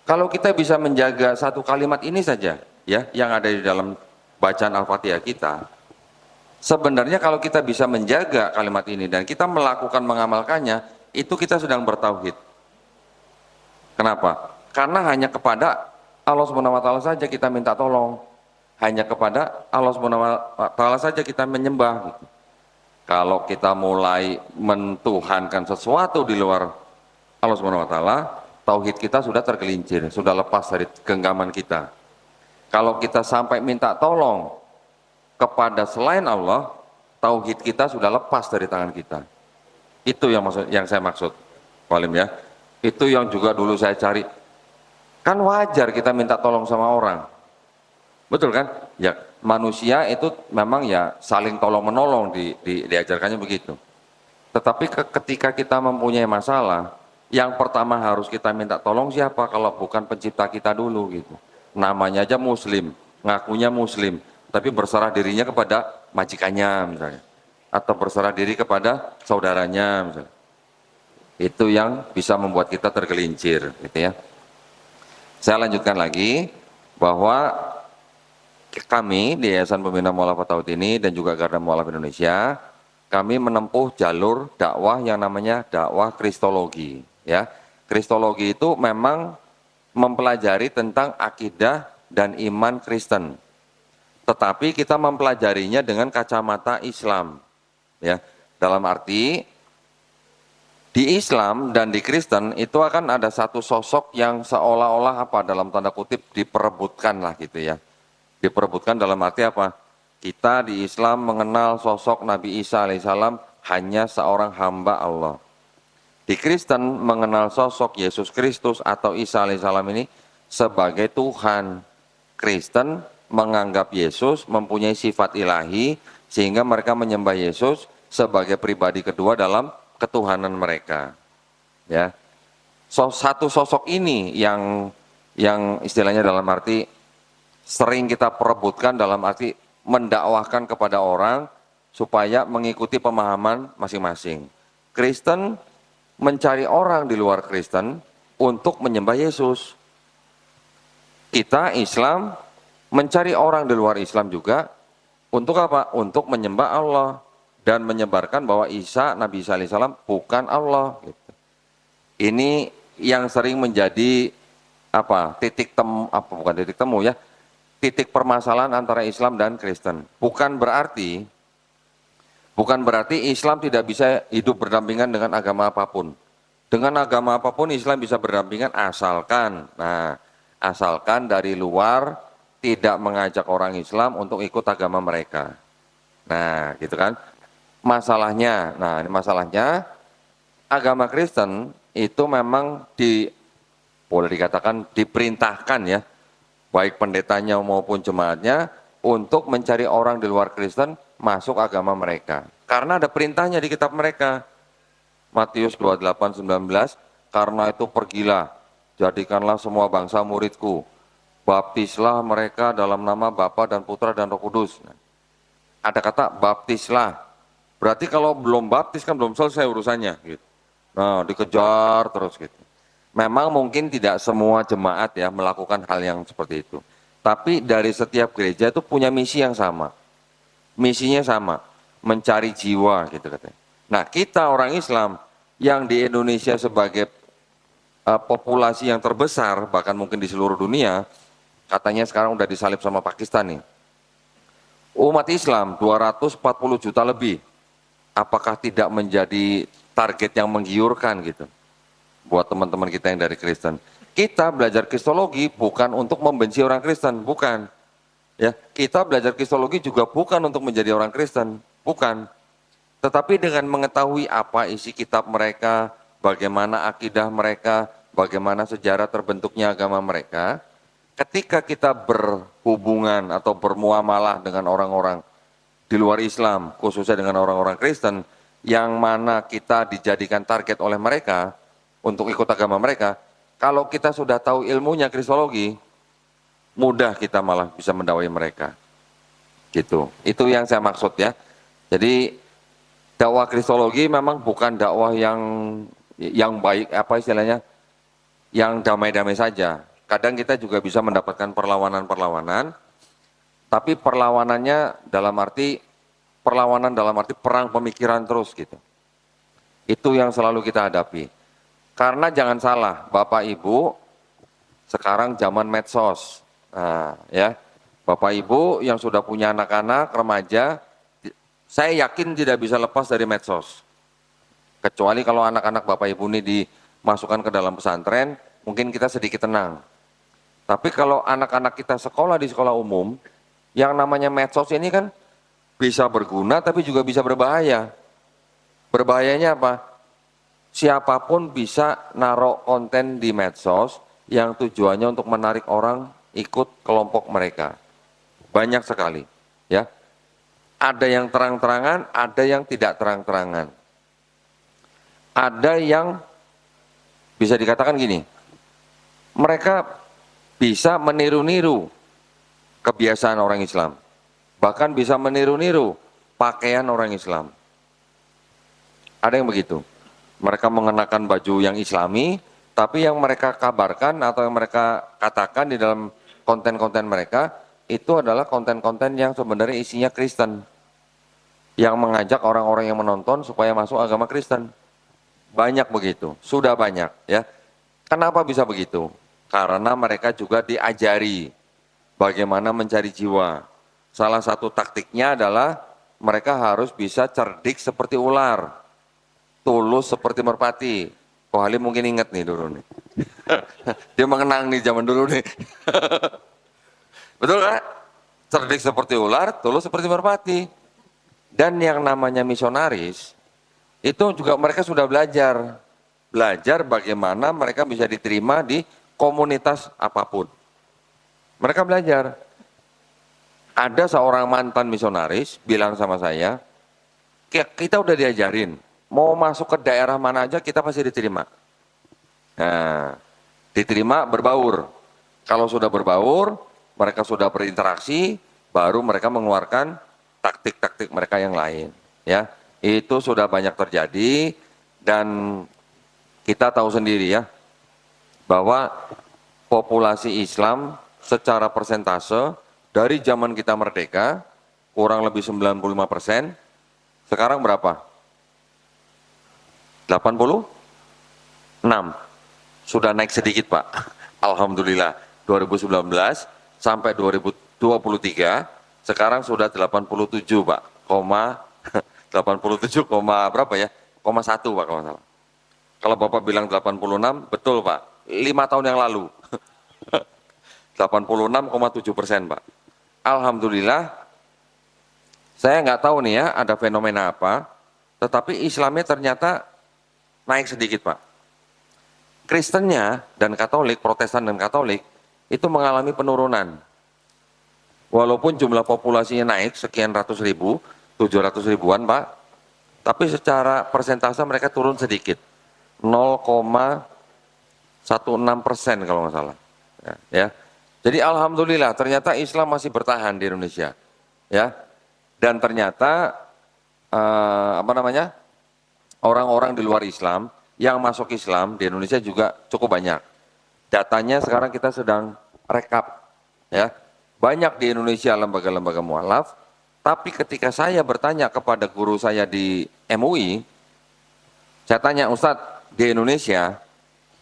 Kalau kita bisa menjaga satu kalimat ini saja, ya, yang ada di dalam bacaan Al-Fatihah kita, sebenarnya kalau kita bisa menjaga kalimat ini dan kita melakukan mengamalkannya, itu kita sedang bertauhid. Kenapa? Karena hanya kepada Allah SWT saja kita minta tolong, hanya kepada Allah SWT saja kita menyembah. Gitu. Kalau kita mulai mentuhankan sesuatu di luar Allah SWT, tauhid kita sudah tergelincir, sudah lepas dari genggaman kita. Kalau kita sampai minta tolong kepada selain Allah, tauhid kita sudah lepas dari tangan kita. Itu yang saya maksud, Pak Alim ya. Itu yang juga dulu saya cari. Kan wajar kita minta tolong sama orang. Betul kan? Ya, manusia itu memang ya saling tolong menolong diajarkannya begitu. Tetapi ketika kita mempunyai masalah, yang pertama harus kita minta tolong siapa kalau bukan pencipta kita dulu gitu. Namanya aja muslim, ngakunya muslim, tapi berserah dirinya kepada majikannya misalnya, atau berserah diri kepada saudaranya misalnya. Itu yang bisa membuat kita tergelincir gitu ya. Saya lanjutkan lagi bahwa kami di Yayasan Pembina Mu'alafah Tauhid ini dan juga Garda Mu'alaf Indonesia, kami menempuh jalur dakwah yang namanya dakwah kristologi. Ya, kristologi itu memang mempelajari tentang akidah dan iman Kristen. Tetapi kita mempelajarinya dengan kacamata Islam. Ya, dalam arti di Islam dan di Kristen itu akan ada satu sosok yang seolah-olah apa dalam tanda kutip diperebutkan lah gitu ya. Diperebutkan dalam arti apa? Kita di Islam mengenal sosok Nabi Isa alaihissalam hanya seorang hamba Allah. Di Kristen mengenal sosok Yesus Kristus atau Isa alaihissalam ini sebagai Tuhan. Kristen menganggap Yesus mempunyai sifat ilahi sehingga mereka menyembah Yesus sebagai pribadi kedua dalam ketuhanan mereka. Ya. Satu sosok ini yang istilahnya dalam arti sering kita perebutkan dalam arti mendakwahkan kepada orang supaya mengikuti pemahaman masing-masing. Kristen mencari orang di luar Kristen untuk menyembah Yesus. Kita Islam mencari orang di luar Islam juga untuk apa? Untuk menyembah Allah. dan menyebarkan bahwa Nabi Isa alaihissalam bukan Allah. Gitu. Ini yang sering menjadi titik permasalahan antara Islam dan Kristen. Bukan berarti Islam tidak bisa hidup berdampingan dengan agama apapun. Dengan agama apapun Islam bisa berdampingan asalkan dari luar tidak mengajak orang Islam untuk ikut agama mereka. Nah, gitu kan. Masalahnya agama Kristen itu memang boleh dikatakan diperintahkan ya, baik pendetanya maupun jemaatnya untuk mencari orang di luar Kristen masuk agama mereka. Karena ada perintahnya di kitab mereka. Matius 28:19, karena itu pergilah, jadikanlah semua bangsa muridku, baptislah mereka dalam nama Bapa dan Putra dan Roh Kudus. Ada kata baptislah, berarti kalau belum baptis kan belum selesai urusannya. Gitu. Nah, dikejar terus gitu. Memang mungkin tidak semua jemaat ya melakukan hal yang seperti itu. Tapi dari setiap gereja itu punya misi yang sama. Misinya sama, mencari jiwa gitu katanya. Nah, kita orang Islam yang di Indonesia sebagai populasi yang terbesar, bahkan mungkin di seluruh dunia, katanya sekarang udah disalib sama Pakistan nih. Umat Islam 240 juta lebih. Apakah tidak menjadi target yang menggiurkan gitu buat teman-teman kita yang dari Kristen? Kita belajar Kristologi bukan untuk membenci orang Kristen, bukan. Ya, kita belajar Kristologi juga bukan untuk menjadi orang Kristen, bukan. Tetapi dengan mengetahui apa isi kitab mereka, bagaimana akidah mereka, bagaimana sejarah terbentuknya agama mereka, ketika kita berhubungan atau bermuamalah dengan orang-orang di luar Islam, khususnya dengan orang-orang Kristen, yang mana kita dijadikan target oleh mereka untuk ikut agama mereka, kalau kita sudah tahu ilmunya Kristologi, mudah kita malah bisa mendakwai mereka. Gitu. Itu yang saya maksud ya. Jadi dakwah Kristologi memang bukan dakwah yang baik, yang damai-damai saja. Kadang kita juga bisa mendapatkan perlawanan-perlawanan, tapi perlawanan dalam arti perang pemikiran terus gitu. Itu yang selalu kita hadapi. Karena jangan salah, Bapak Ibu, sekarang zaman medsos. Nah, ya, Bapak Ibu yang sudah punya anak-anak, remaja, saya yakin tidak bisa lepas dari medsos. Kecuali kalau anak-anak Bapak Ibu ini dimasukkan ke dalam pesantren, mungkin kita sedikit tenang. Tapi kalau anak-anak kita sekolah di sekolah umum, yang namanya medsos ini kan bisa berguna tapi juga bisa berbahaya. Berbahayanya apa? Siapapun bisa naruh konten di medsos yang tujuannya untuk menarik orang ikut kelompok mereka. Banyak sekali, ya. Ada yang terang-terangan, ada yang tidak terang-terangan. Ada yang bisa dikatakan gini, mereka bisa meniru-niru kebiasaan orang Islam. Bahkan bisa meniru-niru pakaian orang Islam. Ada yang begitu. Mereka mengenakan baju yang Islami, tapi yang mereka kabarkan atau yang mereka katakan di dalam konten-konten mereka, itu adalah konten-konten yang sebenarnya isinya Kristen. Yang mengajak orang-orang yang menonton supaya masuk agama Kristen. Banyak begitu, sudah banyak ya. Kenapa bisa begitu? Karena mereka juga diajari bagaimana mencari jiwa. Salah satu taktiknya adalah mereka harus bisa cerdik seperti ular, tulus seperti merpati. Ko Halim mungkin ingat nih dulu nih. Dia mengenang nih zaman dulu nih. Betul kan? Cerdik seperti ular, tulus seperti merpati. Dan yang namanya misionaris, itu juga mereka sudah belajar. Belajar bagaimana mereka bisa diterima di komunitas apapun. Mereka belajar. Ada seorang mantan misionaris bilang sama saya, kita udah diajarin, mau masuk ke daerah mana aja kita pasti diterima. Nah, diterima berbaur. Kalau sudah berbaur, mereka sudah berinteraksi, baru mereka mengeluarkan taktik-taktik mereka yang lain. Ya, itu sudah banyak terjadi dan kita tahu sendiri ya, bahwa populasi Islam secara persentase dari zaman kita merdeka kurang lebih 95%, Sekarang berapa? 86. Sudah naik sedikit Pak. Alhamdulillah. 2019 sampai 2023 sekarang sudah 87 Pak. 87, berapa ya? 1 Pak kalau salah. Kalau Bapak bilang 86, betul Pak. 5 tahun yang lalu. 86,7% Pak. Alhamdulillah. Saya nggak tahu nih ya ada fenomena apa. Tetapi Islamnya ternyata naik sedikit Pak. Kristennya dan Katolik, Protestan dan Katolik itu mengalami penurunan. Walaupun jumlah populasinya naik sekian ratus ribu, 700 ribuan Pak, tapi secara persentase mereka turun sedikit, 0,16% kalau nggak salah. Ya. Jadi alhamdulillah ternyata Islam masih bertahan di Indonesia, ya. Dan ternyata orang-orang di luar Islam yang masuk Islam di Indonesia juga cukup banyak. Datanya sekarang kita sedang rekap, ya. Banyak di Indonesia lembaga-lembaga mualaf, tapi ketika saya bertanya kepada guru saya di MUI, saya tanya, Ustadz, di Indonesia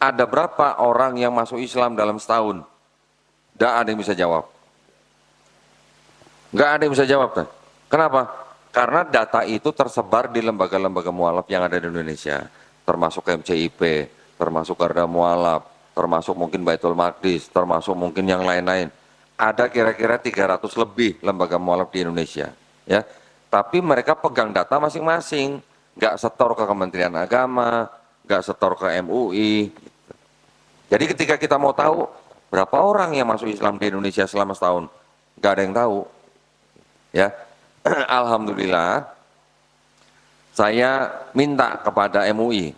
ada berapa orang yang masuk Islam dalam setahun? Tidak ada yang bisa jawab. Nggak ada yang bisa jawab. Kan? Kenapa? Karena data itu tersebar di lembaga-lembaga mualaf yang ada di Indonesia, termasuk MCIP, termasuk Garda Mualaf, termasuk mungkin Baitul Maqdis, termasuk mungkin yang lain-lain. Ada kira-kira 300 lebih lembaga mualaf di Indonesia, ya. Tapi mereka pegang data masing-masing, nggak setor ke Kementerian Agama, nggak setor ke MUI. Jadi ketika kita mau tahu berapa orang yang masuk Islam di Indonesia selama setahun, nggak ada yang tahu, ya. Alhamdulillah, saya minta kepada MUI,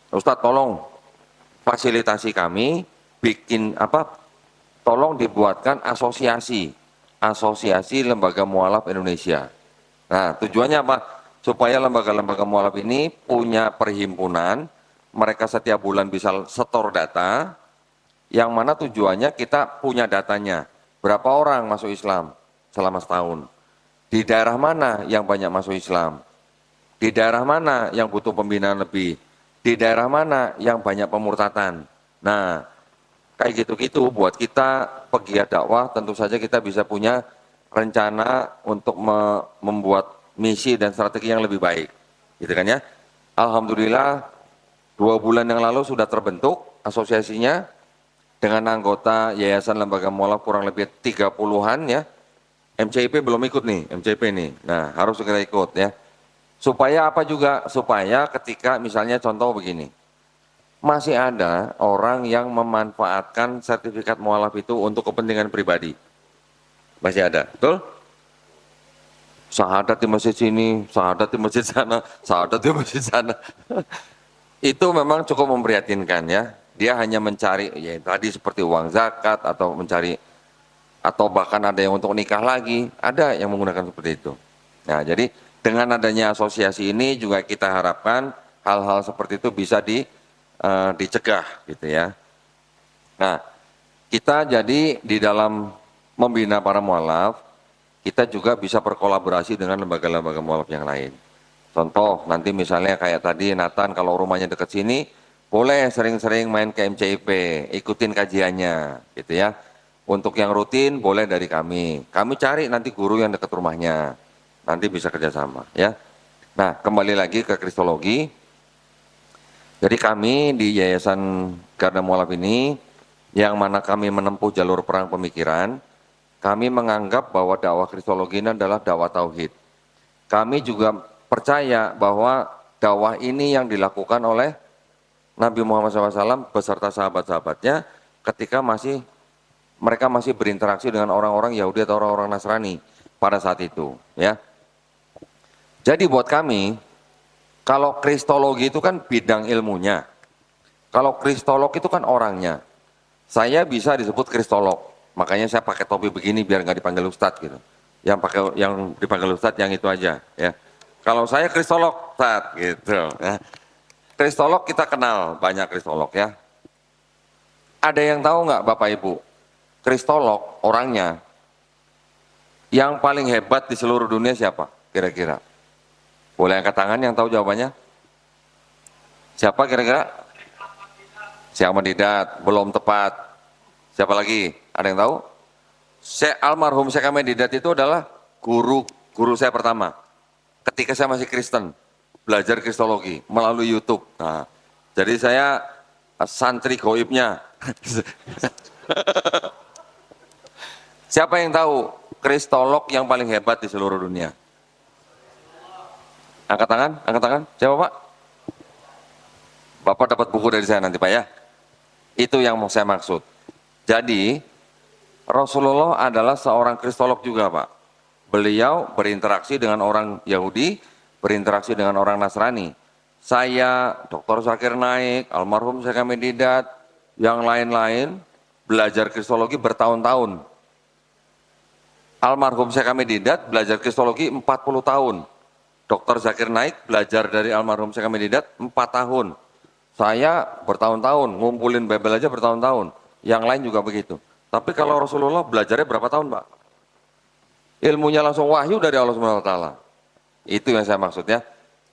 Ustadz tolong fasilitasi kami, bikin tolong dibuatkan asosiasi lembaga mualaf Indonesia. Nah, tujuannya apa? Supaya lembaga-lembaga mualaf ini punya perhimpunan, mereka setiap bulan bisa setor data, yang mana tujuannya kita punya datanya. Berapa orang masuk Islam selama setahun? Di daerah mana yang banyak masuk Islam? Di daerah mana yang butuh pembinaan lebih? Di daerah mana yang banyak pemurtatan? Nah, kayak gitu-gitu buat kita pegiat dakwah tentu saja kita bisa punya rencana untuk membuat misi dan strategi yang lebih baik, gitu kan ya. Alhamdulillah 2 bulan yang lalu sudah terbentuk asosiasinya dengan anggota Yayasan Lembaga Mualaf kurang lebih 30-an ya. MCIP belum ikut nih, MCIP nih. Nah, harus segera ikut ya. Supaya apa juga? Supaya ketika misalnya contoh begini, masih ada orang yang memanfaatkan sertifikat mualaf itu untuk kepentingan pribadi. Masih ada, betul? Syahadat di masjid sini, syahadat di masjid sana, syahadat di masjid sana. Itu memang cukup memprihatinkan ya. Dia hanya mencari, ya tadi seperti uang zakat atau mencari, atau bahkan ada yang untuk nikah lagi, ada yang menggunakan seperti itu. Nah, jadi dengan adanya asosiasi ini juga kita harapkan hal-hal seperti itu bisa dicegah gitu ya. Nah, kita jadi di dalam membina para mualaf, kita juga bisa berkolaborasi dengan lembaga-lembaga mualaf yang lain. Contoh, nanti misalnya kayak tadi Nathan kalau rumahnya dekat sini, boleh sering-sering main ke MCIP, ikutin kajiannya gitu ya. Untuk yang rutin boleh dari kami. Kami cari nanti guru yang dekat rumahnya, nanti bisa kerjasama ya. Nah, kembali lagi ke kristologi. Jadi kami di Yayasan Garda Mualaf ini, yang mana kami menempuh jalur perang pemikiran, kami menganggap bahwa dakwah kristologi ini adalah dakwah tauhid. Kami juga percaya bahwa dakwah ini yang dilakukan oleh Nabi Muhammad SAW beserta sahabat-sahabatnya ketika mereka masih berinteraksi dengan orang-orang Yahudi atau orang-orang Nasrani pada saat itu. Ya. Jadi buat kami, kalau kristologi itu kan bidang ilmunya. Kalau kristolog itu kan orangnya. Saya bisa disebut kristolog. Makanya saya pakai topi begini biar nggak dipanggil ustadz gitu. Yang dipanggil ustadz yang itu aja ya. Kalau saya kristolog ustadz gitu ya. Kristolog kita kenal banyak kristolog ya. Ada yang tahu nggak Bapak Ibu? Kristolog orangnya yang paling hebat di seluruh dunia siapa kira-kira? Boleh angkat tangan yang tahu jawabannya? Siapa kira-kira? Syekh Ahmad Didat, belum tepat. Siapa lagi? Ada yang tahu? Almarhum Syekh Ahmad Didat itu adalah guru saya pertama. Ketika saya masih Kristen, belajar Kristologi melalui YouTube. Nah, jadi saya santri goibnya. Siapa yang tahu kristolog yang paling hebat di seluruh dunia? Angkat tangan, angkat tangan. Siapa Pak? Bapak dapat buku dari saya nanti Pak ya. Itu yang mau saya maksud. Jadi Rasulullah adalah seorang kristolog juga Pak. Beliau berinteraksi dengan orang Yahudi, berinteraksi dengan orang Nasrani. Saya, Dr. Zakir Naik, almarhum Syekh Ahmad Didat, yang lain-lain belajar kristologi bertahun-tahun. Almarhum Syekh Ahmad Didat belajar kristologi 40 tahun. Dr. Zakir Naik belajar dari almarhum Syekh Ahmad Didat 4 tahun. Saya bertahun-tahun, ngumpulin Bible aja bertahun-tahun. Yang lain juga begitu. Tapi kalau Rasulullah belajarnya berapa tahun Pak? Ilmunya langsung wahyu dari Allah SWT. Itu yang saya maksud ya.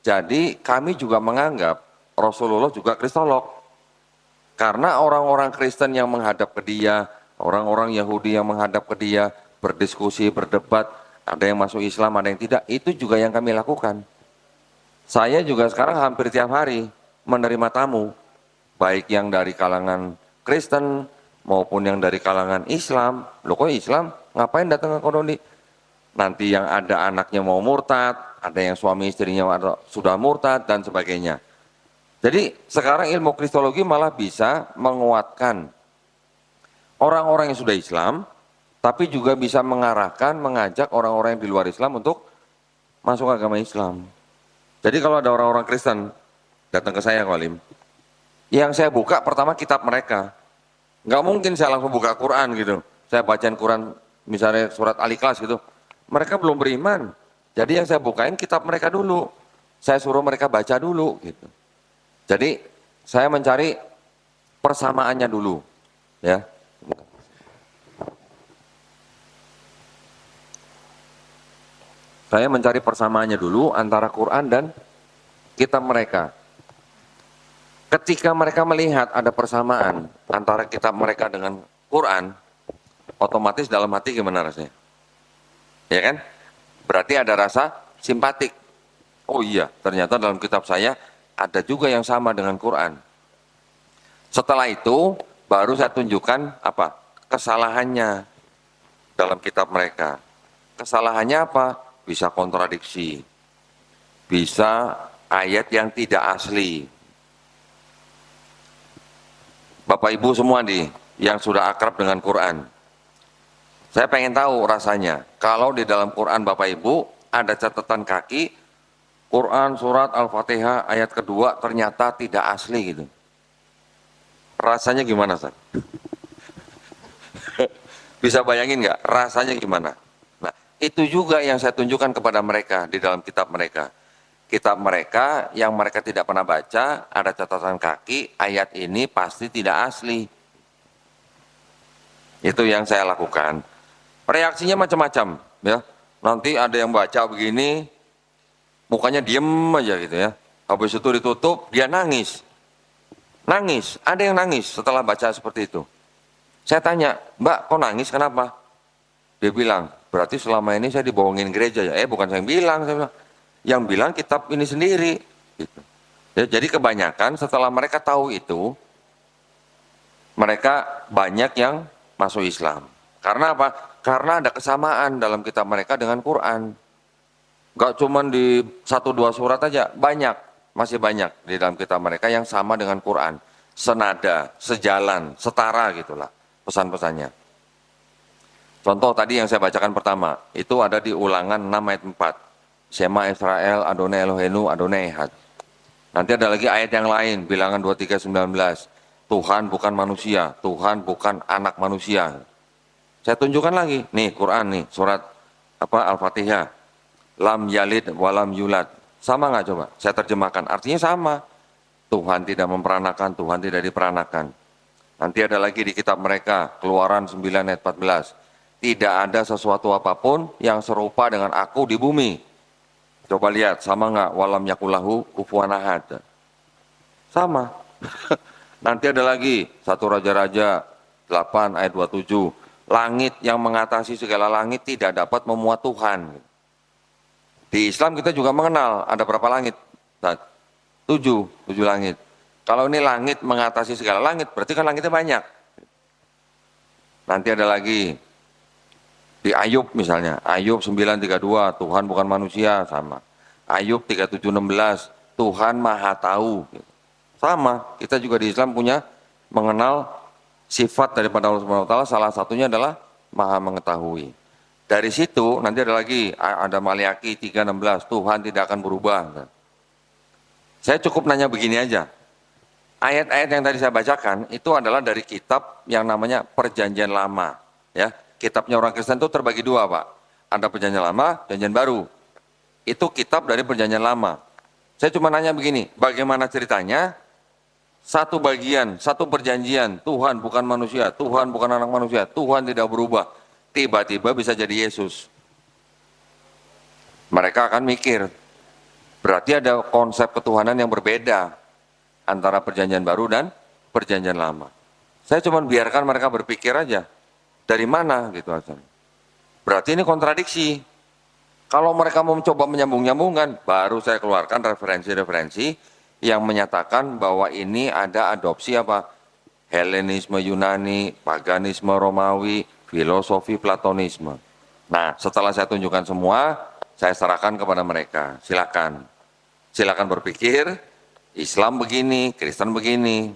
Jadi kami juga menganggap Rasulullah juga kristolog. Karena orang-orang Kristen yang menghadap ke dia, orang-orang Yahudi yang menghadap ke dia, berdiskusi, berdebat, ada yang masuk Islam, ada yang tidak, itu juga yang kami lakukan. Saya juga sekarang hampir tiap hari menerima tamu, baik yang dari kalangan Kristen maupun yang dari kalangan Islam. Loh kok Islam? Ngapain datang ke Kodoni? Nanti yang ada anaknya mau murtad, ada yang suami istrinya sudah murtad, dan sebagainya. Jadi sekarang ilmu kristologi malah bisa menguatkan orang-orang yang sudah Islam, tapi juga bisa mengarahkan, mengajak orang-orang yang di luar Islam untuk masuk agama Islam. Jadi kalau ada orang-orang Kristen datang ke saya, Walim, yang saya buka pertama kitab mereka. Nggak mungkin saya langsung buka Quran gitu. Saya bacain Quran misalnya surat Al-Ikhlas gitu. Mereka belum beriman. Jadi yang saya bukain kitab mereka dulu. Saya suruh mereka baca dulu gitu. Jadi saya mencari persamaannya dulu, ya. Saya mencari persamaannya dulu antara Quran dan kitab mereka. Ketika mereka melihat ada persamaan antara kitab mereka dengan Quran, otomatis dalam hati gimana rasanya? Ya kan? Berarti ada rasa simpatik. Oh iya, ternyata dalam kitab saya ada juga yang sama dengan Quran. Setelah itu baru saya tunjukkan apa? Kesalahannya dalam kitab mereka. Kesalahannya apa? Bisa kontradiksi. Bisa ayat yang tidak asli. Bapak Ibu semua nih yang sudah akrab dengan Quran. Saya pengen tahu rasanya kalau di dalam Quran Bapak Ibu ada catatan kaki Quran surat Al-Fatihah ayat kedua ternyata tidak asli gitu. Rasanya gimana, Ustaz? Bisa bayangin nggak? Rasanya gimana? Nah, itu juga yang saya tunjukkan kepada mereka di dalam kitab mereka. Kitab mereka yang mereka tidak pernah baca, ada catatan kaki, ayat ini pasti tidak asli. Itu yang saya lakukan. Reaksinya macam-macam, ya. Nanti ada yang baca begini, mukanya diem aja gitu ya. Habis itu ditutup, dia nangis. Nangis, ada yang nangis setelah baca seperti itu. Saya tanya, Mbak kok nangis kenapa? Dia bilang, berarti selama ini saya dibohongin gereja ya. Bukan saya yang bilang, saya bilang. Yang bilang kitab ini sendiri. Gitu. Ya, jadi kebanyakan setelah mereka tahu itu, mereka banyak yang masuk Islam. Karena apa? Karena ada kesamaan dalam kitab mereka dengan Quran. Gak cuma di 1-2 surat aja, banyak, masih banyak di dalam kitab mereka yang sama dengan Quran. Senada, sejalan, setara gitulah pesan-pesannya. Contoh tadi yang saya bacakan pertama, itu ada di Ulangan 6 ayat 4. Shema Israel, Adonai Eloheinu, Adonai Ehad. Nanti ada lagi ayat yang lain, Bilangan 23:19. Tuhan bukan manusia, Tuhan bukan anak manusia. Saya tunjukkan lagi, nih Quran nih, surat Al-Fatihah. Lam yalid walam yulad. Sama nggak coba? Saya terjemahkan, artinya sama. Tuhan tidak memperanakan, Tuhan tidak diperanakan. Nanti ada lagi di kitab mereka, Keluaran 9 ayat 14. Tidak ada sesuatu apapun yang serupa dengan aku di bumi. Coba lihat, sama nggak? Walam yakulahu kufuwan ahad. Sama. Nanti ada lagi, 1 Raja-Raja 8 ayat 27. Langit yang mengatasi segala langit tidak dapat memuat Tuhan. Di Islam kita juga mengenal, ada berapa langit? 7 langit. Kalau ini langit mengatasi segala langit, berarti kan langitnya banyak. Nanti ada lagi, di Ayub misalnya, Ayub 9:32, Tuhan bukan manusia, sama. Ayub 37:16, Tuhan maha tahu. Sama, kita juga di Islam punya mengenal sifat daripada Allah Subhanahu wa taala, salah satunya adalah maha mengetahui. Dari situ nanti ada lagi, ada Maliaki 3:16, Tuhan tidak akan berubah. Saya cukup nanya begini aja. Ayat-ayat yang tadi saya bacakan itu adalah dari kitab yang namanya Perjanjian Lama, ya. Kitabnya orang Kristen itu terbagi 2, Pak. Ada Perjanjian Lama, Perjanjian Baru. Itu kitab dari Perjanjian Lama. Saya cuma nanya begini, bagaimana ceritanya? Satu bagian, satu perjanjian, Tuhan bukan manusia, Tuhan bukan anak manusia, Tuhan tidak berubah. Tiba-tiba bisa jadi Yesus. Mereka akan mikir, berarti ada konsep ketuhanan yang berbeda antara perjanjian baru dan perjanjian lama. Saya cuma biarkan mereka berpikir aja, dari mana gitu aja. Berarti ini kontradiksi. Kalau mereka mau mencoba menyambung-nyambungkan, baru saya keluarkan referensi-referensi yang menyatakan bahwa ini ada adopsi apa? Helenisme Yunani, paganisme Romawi, filosofi Platonisme. Nah, setelah saya tunjukkan semua, saya serahkan kepada mereka. Silakan. Silakan berpikir, Islam begini, Kristen begini.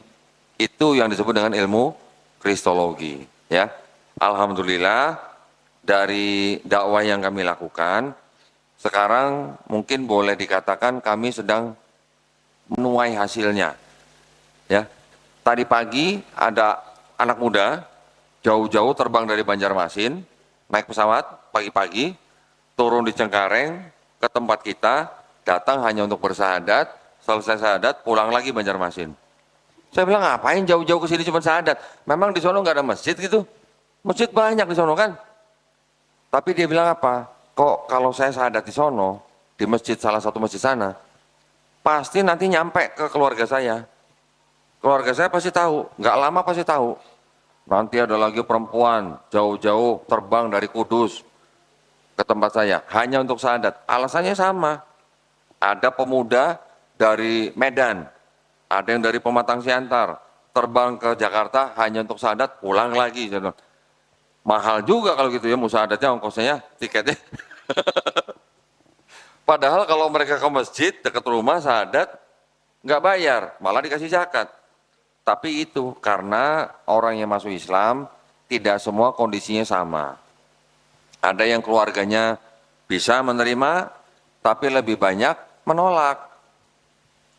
Itu yang disebut dengan ilmu kristologi, ya. Alhamdulillah dari dakwah yang kami lakukan, sekarang mungkin boleh dikatakan kami sedang menuai hasilnya. Ya. Tadi pagi ada anak muda jauh-jauh terbang dari Banjarmasin, naik pesawat pagi-pagi, turun di Cengkareng ke tempat kita, datang hanya untuk bersahadat, selesai sahadat pulang lagi Banjarmasin. Saya bilang ngapain jauh-jauh ke sini cuma sahadat? Memang di sono nggak ada masjid gitu? Masjid banyak di sono kan? Tapi dia bilang apa? Kok kalau saya sahadat di sono, di masjid salah satu masjid sana, pasti nanti nyampe ke keluarga saya. Keluarga saya pasti tahu, nggak lama pasti tahu. Nanti ada lagi perempuan jauh-jauh terbang dari Kudus ke tempat saya, hanya untuk sahadat. Alasannya sama. Ada pemuda dari Medan, ada yang dari Pematang Siantar, terbang ke Jakarta hanya untuk sahadat, pulang lagi. Mahal juga kalau gitu ya, musahadatnya, ongkosnya, tiketnya. Padahal kalau mereka ke masjid dekat rumah sahadat nggak bayar, malah dikasih zakat. Tapi itu karena orang yang masuk Islam tidak semua kondisinya sama. Ada yang keluarganya bisa menerima, tapi lebih banyak menolak.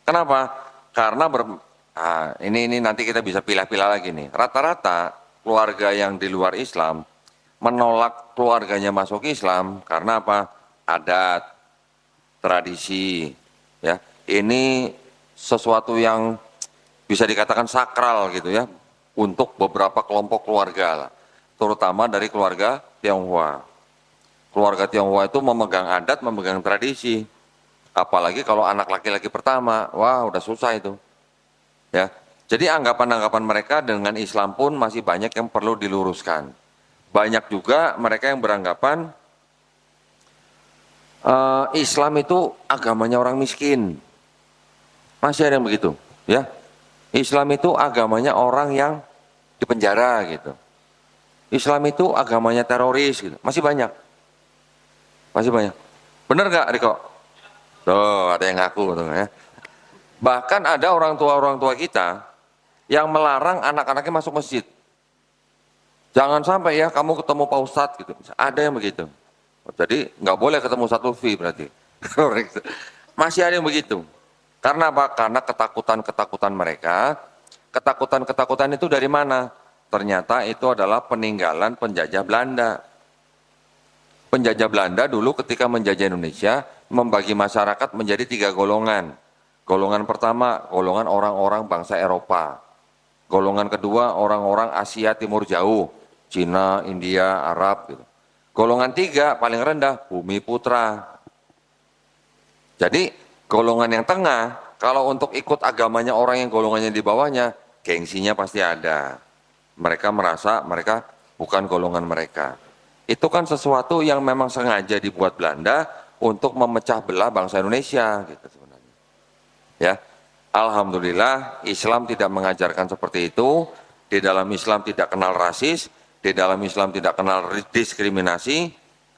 Kenapa? Karena ini nanti kita bisa pilah-pilah lagi nih. Rata-rata keluarga yang di luar Islam menolak keluarganya masuk Islam karena apa? Adat, tradisi, ya. Ini sesuatu yang bisa dikatakan sakral gitu ya untuk beberapa kelompok keluarga, terutama dari keluarga Tionghoa. Keluarga Tionghoa itu memegang adat, memegang tradisi. Apalagi kalau anak laki-laki pertama, wah udah susah itu. Ya. Jadi anggapan-anggapan mereka dengan Islam pun masih banyak yang perlu diluruskan. Banyak juga mereka yang beranggapan Islam itu agamanya orang miskin. Masih ada yang begitu, ya. Islam itu agamanya orang yang dipenjara gitu. Islam itu agamanya teroris gitu. Masih banyak. Masih banyak. Benar nggak, Riko? Tuh, ada yang ngaku tuh ya. Bahkan ada orang tua kita yang melarang anak-anaknya masuk masjid. Jangan sampai ya kamu ketemu Pak Ustadz gitu. Ada yang begitu. Jadi nggak boleh ketemu satu fee berarti. Masih ada yang begitu. Karena apa? Karena ketakutan-ketakutan mereka. Ketakutan-ketakutan itu dari mana? Ternyata itu adalah peninggalan penjajah Belanda. Penjajah Belanda dulu ketika menjajah Indonesia membagi masyarakat menjadi 3 golongan. Golongan pertama, golongan orang-orang bangsa Eropa. Golongan kedua, orang-orang Asia Timur Jauh, Cina, India, Arab gitu. Golongan 3 paling rendah, bumi putra. Jadi golongan yang tengah, kalau untuk ikut agamanya orang yang golongannya di bawahnya, gengsinya pasti ada. Mereka merasa mereka bukan golongan mereka. Itu kan sesuatu yang memang sengaja dibuat Belanda untuk memecah belah bangsa Indonesia gitu sebenarnya. Ya. Alhamdulillah Islam tidak mengajarkan seperti itu. Di dalam Islam tidak kenal rasis, di dalam Islam tidak kenal diskriminasi.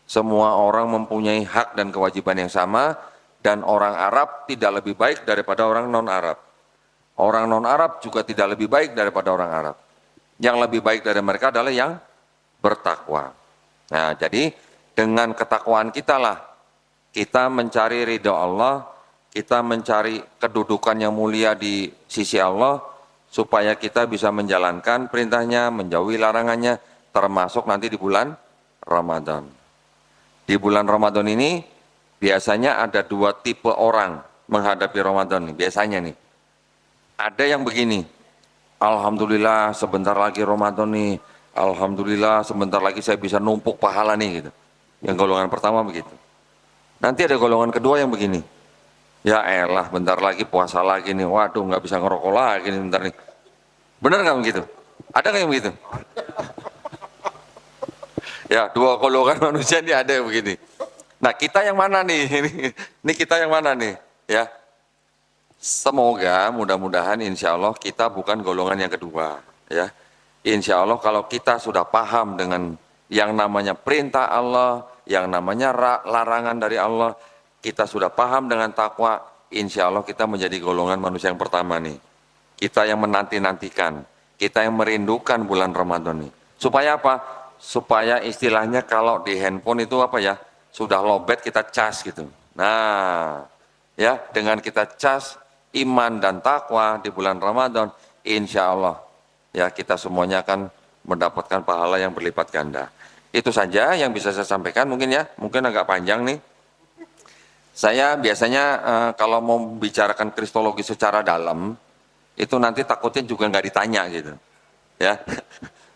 Semua orang mempunyai hak dan kewajiban yang sama, dan orang Arab tidak lebih baik daripada orang non-Arab. Orang non-Arab juga tidak lebih baik daripada orang Arab. Yang lebih baik dari mereka adalah yang bertakwa. Nah, jadi dengan ketakwaan kita lah kita mencari ridha Allah, kita mencari kedudukan yang mulia di sisi Allah, supaya kita bisa menjalankan perintahnya, menjauhi larangannya, termasuk nanti di bulan Ramadan. Di bulan Ramadan ini biasanya ada dua tipe orang menghadapi Ramadan nih, biasanya nih. Ada yang begini, alhamdulillah sebentar lagi Ramadan nih, alhamdulillah sebentar lagi saya bisa numpuk pahala nih gitu. Yang golongan pertama begitu. Nanti ada golongan kedua yang begini, ya elah bentar lagi puasa lagi nih, waduh nggak bisa ngerokok lagi nih bentar nih. Benar nggak begitu? Ada nggak yang begitu? Ya, dua golongan manusia ini ada yang begini. Nah, kita yang mana nih? Ini kita yang mana nih? Ya, semoga mudah-mudahan insya Allah kita bukan golongan yang kedua. Ya, insya Allah kalau kita sudah paham dengan yang namanya perintah Allah, yang namanya larangan dari Allah, kita sudah paham dengan takwa, insya Allah kita menjadi golongan manusia yang pertama nih. Kita yang menanti-nantikan, kita yang merindukan bulan Ramadan nih. Supaya apa? Supaya istilahnya kalau di handphone itu apa ya, sudah lowbat kita cas gitu. Nah, ya dengan kita cas iman dan takwa di bulan Ramadan, insya Allah ya kita semuanya akan mendapatkan pahala yang berlipat ganda. Itu saja yang bisa saya sampaikan mungkin ya, mungkin agak panjang nih. Saya biasanya kalau mau bicarakan kristologi secara dalam, itu nanti takutnya juga nggak ditanya gitu, ya.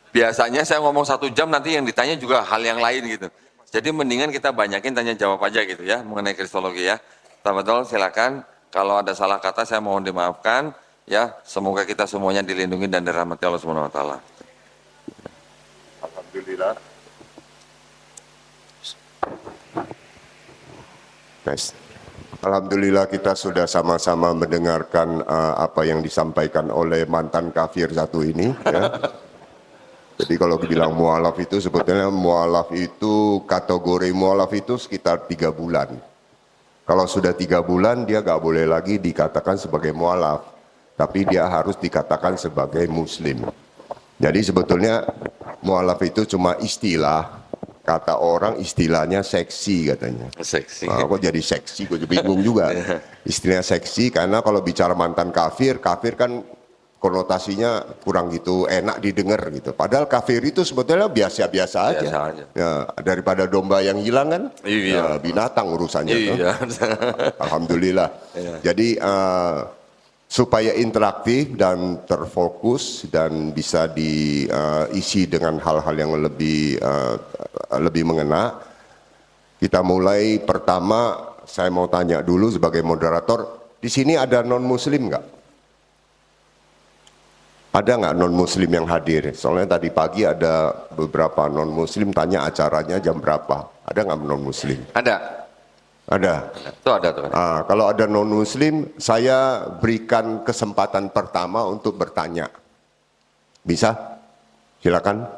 Biasanya saya ngomong 1 jam, nanti yang ditanya juga hal yang lain gitu. Jadi mendingan kita banyakin tanya jawab aja gitu ya, mengenai kristologi ya. Tafadhol silakan, kalau ada salah kata saya mohon dimaafkan, ya. Semoga kita semuanya dilindungi dan dirahmati Allah Subhanahu Wa Taala. Alhamdulillah. Nice. Alhamdulillah kita sudah sama-sama mendengarkan apa yang disampaikan oleh mantan kafir satu ini. Ya. Jadi kalau dibilang mualaf itu sebetulnya mualaf itu kategori mualaf itu sekitar 3 bulan. Kalau sudah 3 bulan dia nggak boleh lagi dikatakan sebagai mualaf, tapi dia harus dikatakan sebagai muslim. Jadi sebetulnya mualaf itu cuma istilah. Kata orang istilahnya seksi katanya. Seksi. Nah, kok jadi seksi, gue bingung juga. Istilahnya seksi karena kalau bicara mantan kafir, kafir kan konotasinya kurang gitu enak didengar gitu. Padahal kafir itu sebetulnya biasa-biasa aja. Biasa aja. Ya, daripada domba yang hilang kan, Iya. ya, binatang urusannya. Iya. Alhamdulillah. Iya. Jadi supaya interaktif dan terfokus dan bisa diisi dengan hal-hal yang lebih mengena. Kita mulai pertama, saya mau tanya dulu sebagai moderator, di sini ada non-muslim nggak? Ada nggak non-muslim yang hadir? Soalnya tadi pagi ada beberapa non-muslim tanya acaranya jam berapa. Ada nggak non-muslim? Ada. Ada. Itu ada tuh. Kalau ada non-muslim, saya berikan kesempatan pertama untuk bertanya. Bisa? Silakan.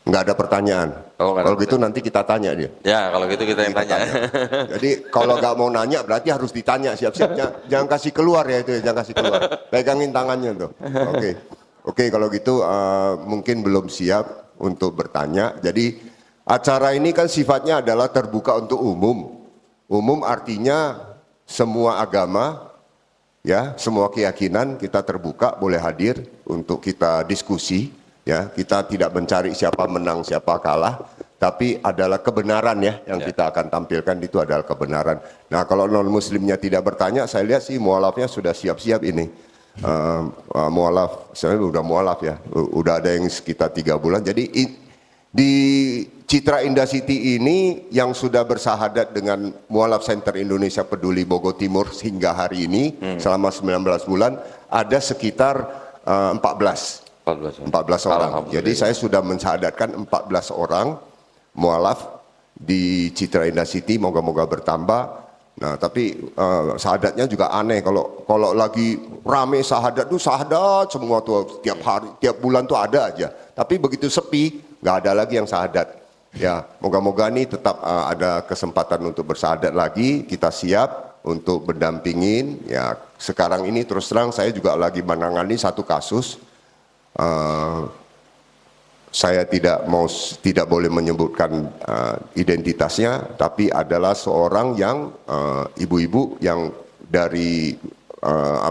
Nggak ada pertanyaan. Oh, kalau gitu nanti kita tanya dia. Ya, kalau gitu kita yang tanya. Jadi kalau nggak mau nanya berarti harus ditanya siap-siap. Jangan kasih keluar ya itu, jangan kasih keluar. Pegangin tangannya tuh. Oke, kalau gitu mungkin belum siap untuk bertanya. Jadi acara ini kan sifatnya adalah terbuka untuk umum. Umum artinya semua agama, ya, semua keyakinan kita terbuka, boleh hadir untuk kita diskusi. Ya, kita tidak mencari siapa menang, siapa kalah, tapi adalah kebenaran ya yang kita akan tampilkan itu adalah kebenaran. Nah, kalau non muslimnya tidak bertanya, saya lihat sih mualafnya sudah siap-siap ini. Mualaf, saya udah mualaf ya, udah ada yang sekitar 3 bulan. Jadi Di Citra Indah City ini yang sudah bersahadat dengan Mualaf Center Indonesia Peduli Bogor Timur hingga hari ini selama 19 bulan ada sekitar 14 orang. Jadi saya sudah mensahadatkan 14 orang mualaf di Citra Indah City, moga-moga bertambah. Nah, tapi sahadatnya juga aneh, kalau lagi rame sahadat tuh sahadat semua tuh tiap hari, tiap bulan tuh ada aja. Tapi begitu sepi, nggak ada lagi yang sahadat. Ya, moga-moga nih tetap ada kesempatan untuk bersahadat lagi. Kita siap untuk berdampingin. Ya, sekarang ini terus terang saya juga lagi menangani satu kasus. Saya tidak boleh menyebutkan identitasnya, tapi adalah seorang yang ibu-ibu yang dari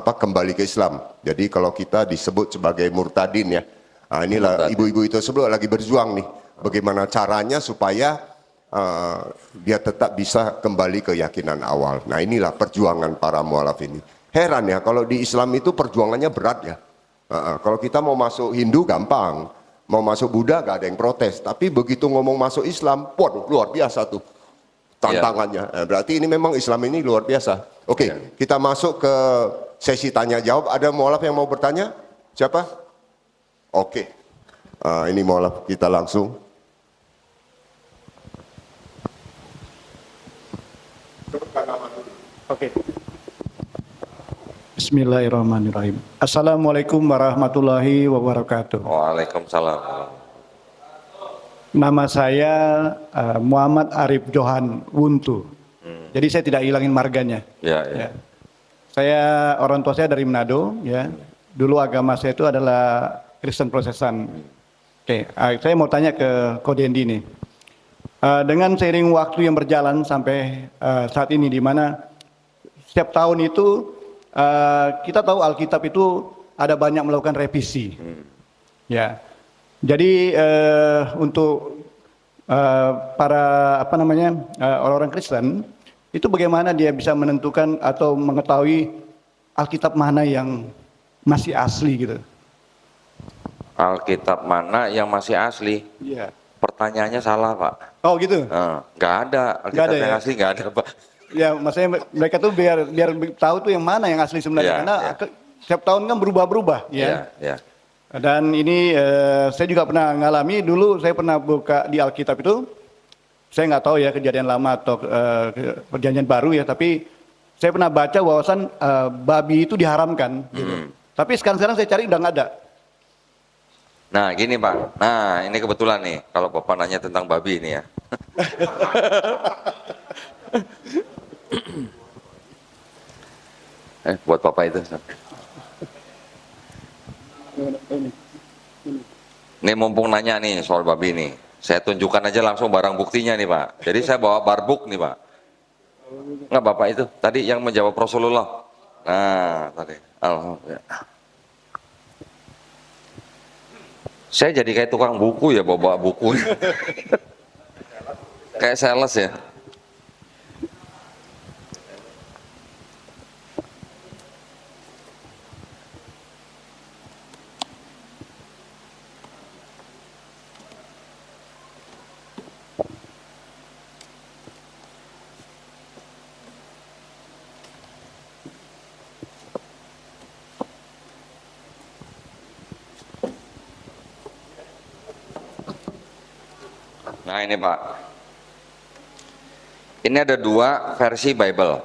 kembali ke Islam. Jadi kalau kita disebut sebagai murtadin ya, inilah ibu-ibu itu sebelum lagi berjuang nih, bagaimana caranya supaya dia tetap bisa kembali ke keyakinan awal. Nah, inilah perjuangan para mualaf ini. Heran ya, kalau di Islam itu perjuangannya berat ya. Kalau kita mau masuk Hindu gampang, mau masuk Buddha gak ada yang protes, tapi begitu ngomong masuk Islam, waduh luar biasa tuh tantangannya. Berarti ini memang Islam ini luar biasa. Oke, kita masuk ke sesi tanya jawab. Ada mualaf yang mau bertanya? Siapa? Oke, ini mualaf kita langsung. Oke. Bismillahirrahmanirrahim. Assalamualaikum warahmatullahi wabarakatuh. Waalaikumsalam. Nama saya Muhammad Arif Johan Wuntu. Jadi saya tidak hilangin marganya. Ya. Saya orang tua saya dari Manado. Ya. Dulu agama saya itu adalah Kristen Protestan. Oke, saya mau tanya ke Ko Dendi nih. Dengan seiring waktu yang berjalan sampai saat ini, di mana setiap tahun itu kita tahu Alkitab itu ada banyak melakukan revisi, ya. Jadi untuk para orang-orang Kristen itu bagaimana dia bisa menentukan atau mengetahui Alkitab mana yang masih asli gitu? Alkitab mana yang masih asli? Iya. Pertanyaannya salah, Pak. Oh gitu? Nggak ada Alkitab yang asli, nggak ada, Pak. Ya, maksudnya mereka tuh biar tahu tuh yang mana yang asli sebenarnya, karena setiap tahun kan berubah-berubah, ya. Dan ini saya juga pernah ngalami dulu, saya pernah buka di Alkitab itu, saya nggak tahu ya kejadian lama atau perjanjian baru ya, tapi saya pernah baca bahwasan babi itu diharamkan, gitu. Tapi sekarang saya cari udah nggak ada. Nah, gini Pak. Nah, ini kebetulan nih, kalau Bapak nanya tentang babi ini ya. Buat Bapak itu. Ini mumpung nanya nih soal babi nih, saya tunjukkan aja langsung barang buktinya nih Pak. Jadi saya bawa barbuk nih Pak. Nggak Bapak itu, tadi yang menjawab Rasulullah. Nah, tadi. Alhamdulillah. Saya jadi kayak tukang buku ya, bawa buku. Kayak sales ya. Nah ini Pak, ini ada dua versi Bible,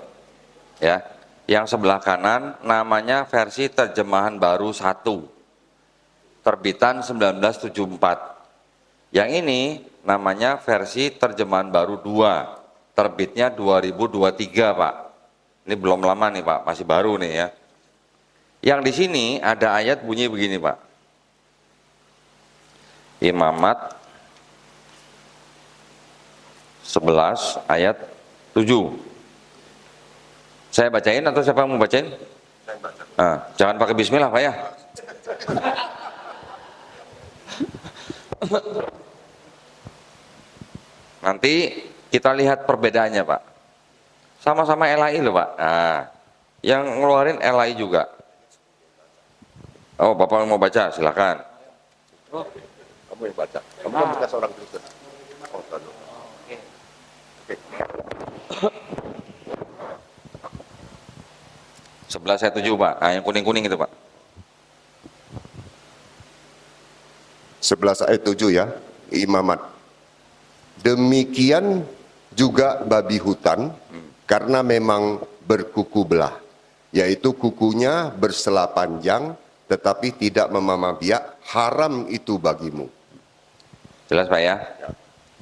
ya. Yang sebelah kanan namanya versi terjemahan baru 1, terbitan 1974. Yang ini namanya versi terjemahan baru 2, terbitnya 2023 Pak. Ini belum lama nih Pak, masih baru nih ya. Yang di sini ada ayat bunyi begini Pak. Imamat 11 ayat 7. Saya bacain atau siapa yang mau bacain? Jangan pakai bismillah Pak ya. Nanti kita lihat perbedaannya Pak. Sama-sama LAI loh Pak. Nah, yang ngeluarin LAI juga. Oh Bapak mau baca silakan. Kamu yang baca. Kamu kan bekas orang Kristen. Oh, tahu. Oke. Oke. 11 ayat 7 Pak, yang kuning-kuning itu Pak. 11 ayat 7 ya, imamat. Demikian juga babi hutan, karena memang berkuku belah, yaitu kukunya bersela panjang, tetapi tidak memamah biak, haram itu bagimu. Jelas Pak ya?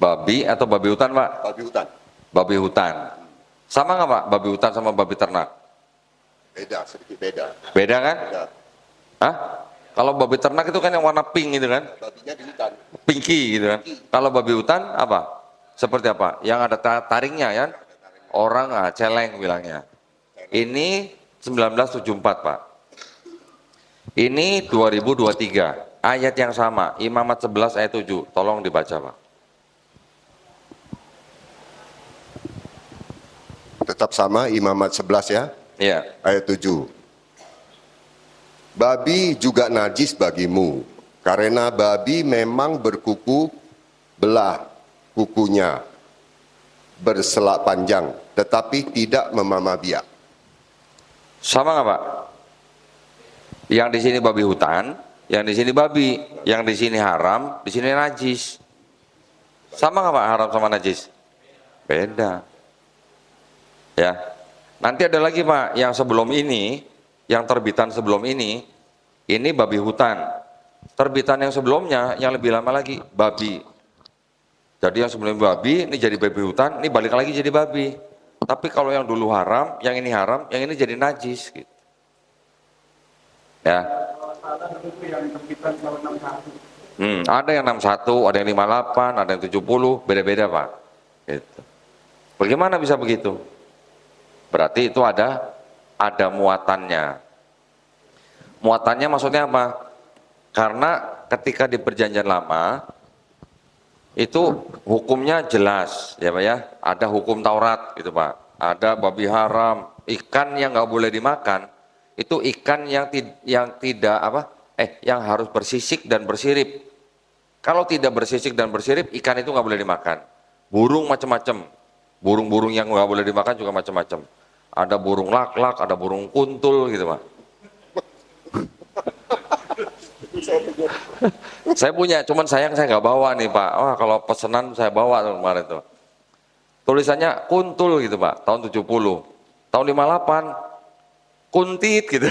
Babi atau babi hutan Pak? Babi hutan. Babi hutan. Sama nggak Pak, babi hutan sama babi ternak? Beda, sedikit beda. Beda kan? Beda. Hah? Kalau babi ternak itu kan yang warna pink gitu kan? Babinya di hutan. Pinky gitu kan? Kalau babi hutan apa? Seperti apa? Yang ada taringnya kan? Orang celeng bilangnya. Ini 1974 Pak. Ini 2023. Ayat yang sama. Imamat 11 ayat 7. Tolong dibaca Pak. Tetap sama, imamat 11 ya. Iya. Ayat 7. Babi juga najis bagimu, karena babi memang berkuku belah kukunya, berselak panjang, tetapi tidak memamah biak. Sama nggak Pak? Yang di sini babi hutan, yang di sini babi, yang di sini haram, di sini najis. Sama nggak Pak haram sama najis? Beda. Ya. Nanti ada lagi Pak, yang sebelum ini, yang terbitan sebelum ini babi hutan. Terbitan yang sebelumnya, yang lebih lama lagi, babi. Jadi yang sebelumnya babi, ini jadi babi hutan, ini balik lagi jadi babi. Tapi kalau yang dulu haram, yang ini jadi najis. Gitu. Ya. Ada yang 61, ada yang 58, ada yang 70, beda-beda Pak. Gitu. Bagaimana bisa begitu? Berarti itu ada muatannya. Muatannya maksudnya apa? Karena ketika di perjanjian lama itu hukumnya jelas, ya Pak ya. Ada hukum Taurat gitu Pak. Ada babi haram, ikan yang nggak boleh dimakan itu ikan yang tidak yang harus bersisik dan bersirip. Kalau tidak bersisik dan bersirip, ikan itu nggak boleh dimakan. Burung macam-macam, burung-burung yang nggak boleh dimakan juga macam-macam. Ada burung lak-lak, ada burung kuntul gitu Pak. Saya punya, cuman sayang saya nggak bawa nih Pak. Wah kalau pesanan saya bawa kemarin tuh. Tulisannya kuntul gitu Pak, tahun 70. Tahun 58, kuntit gitu.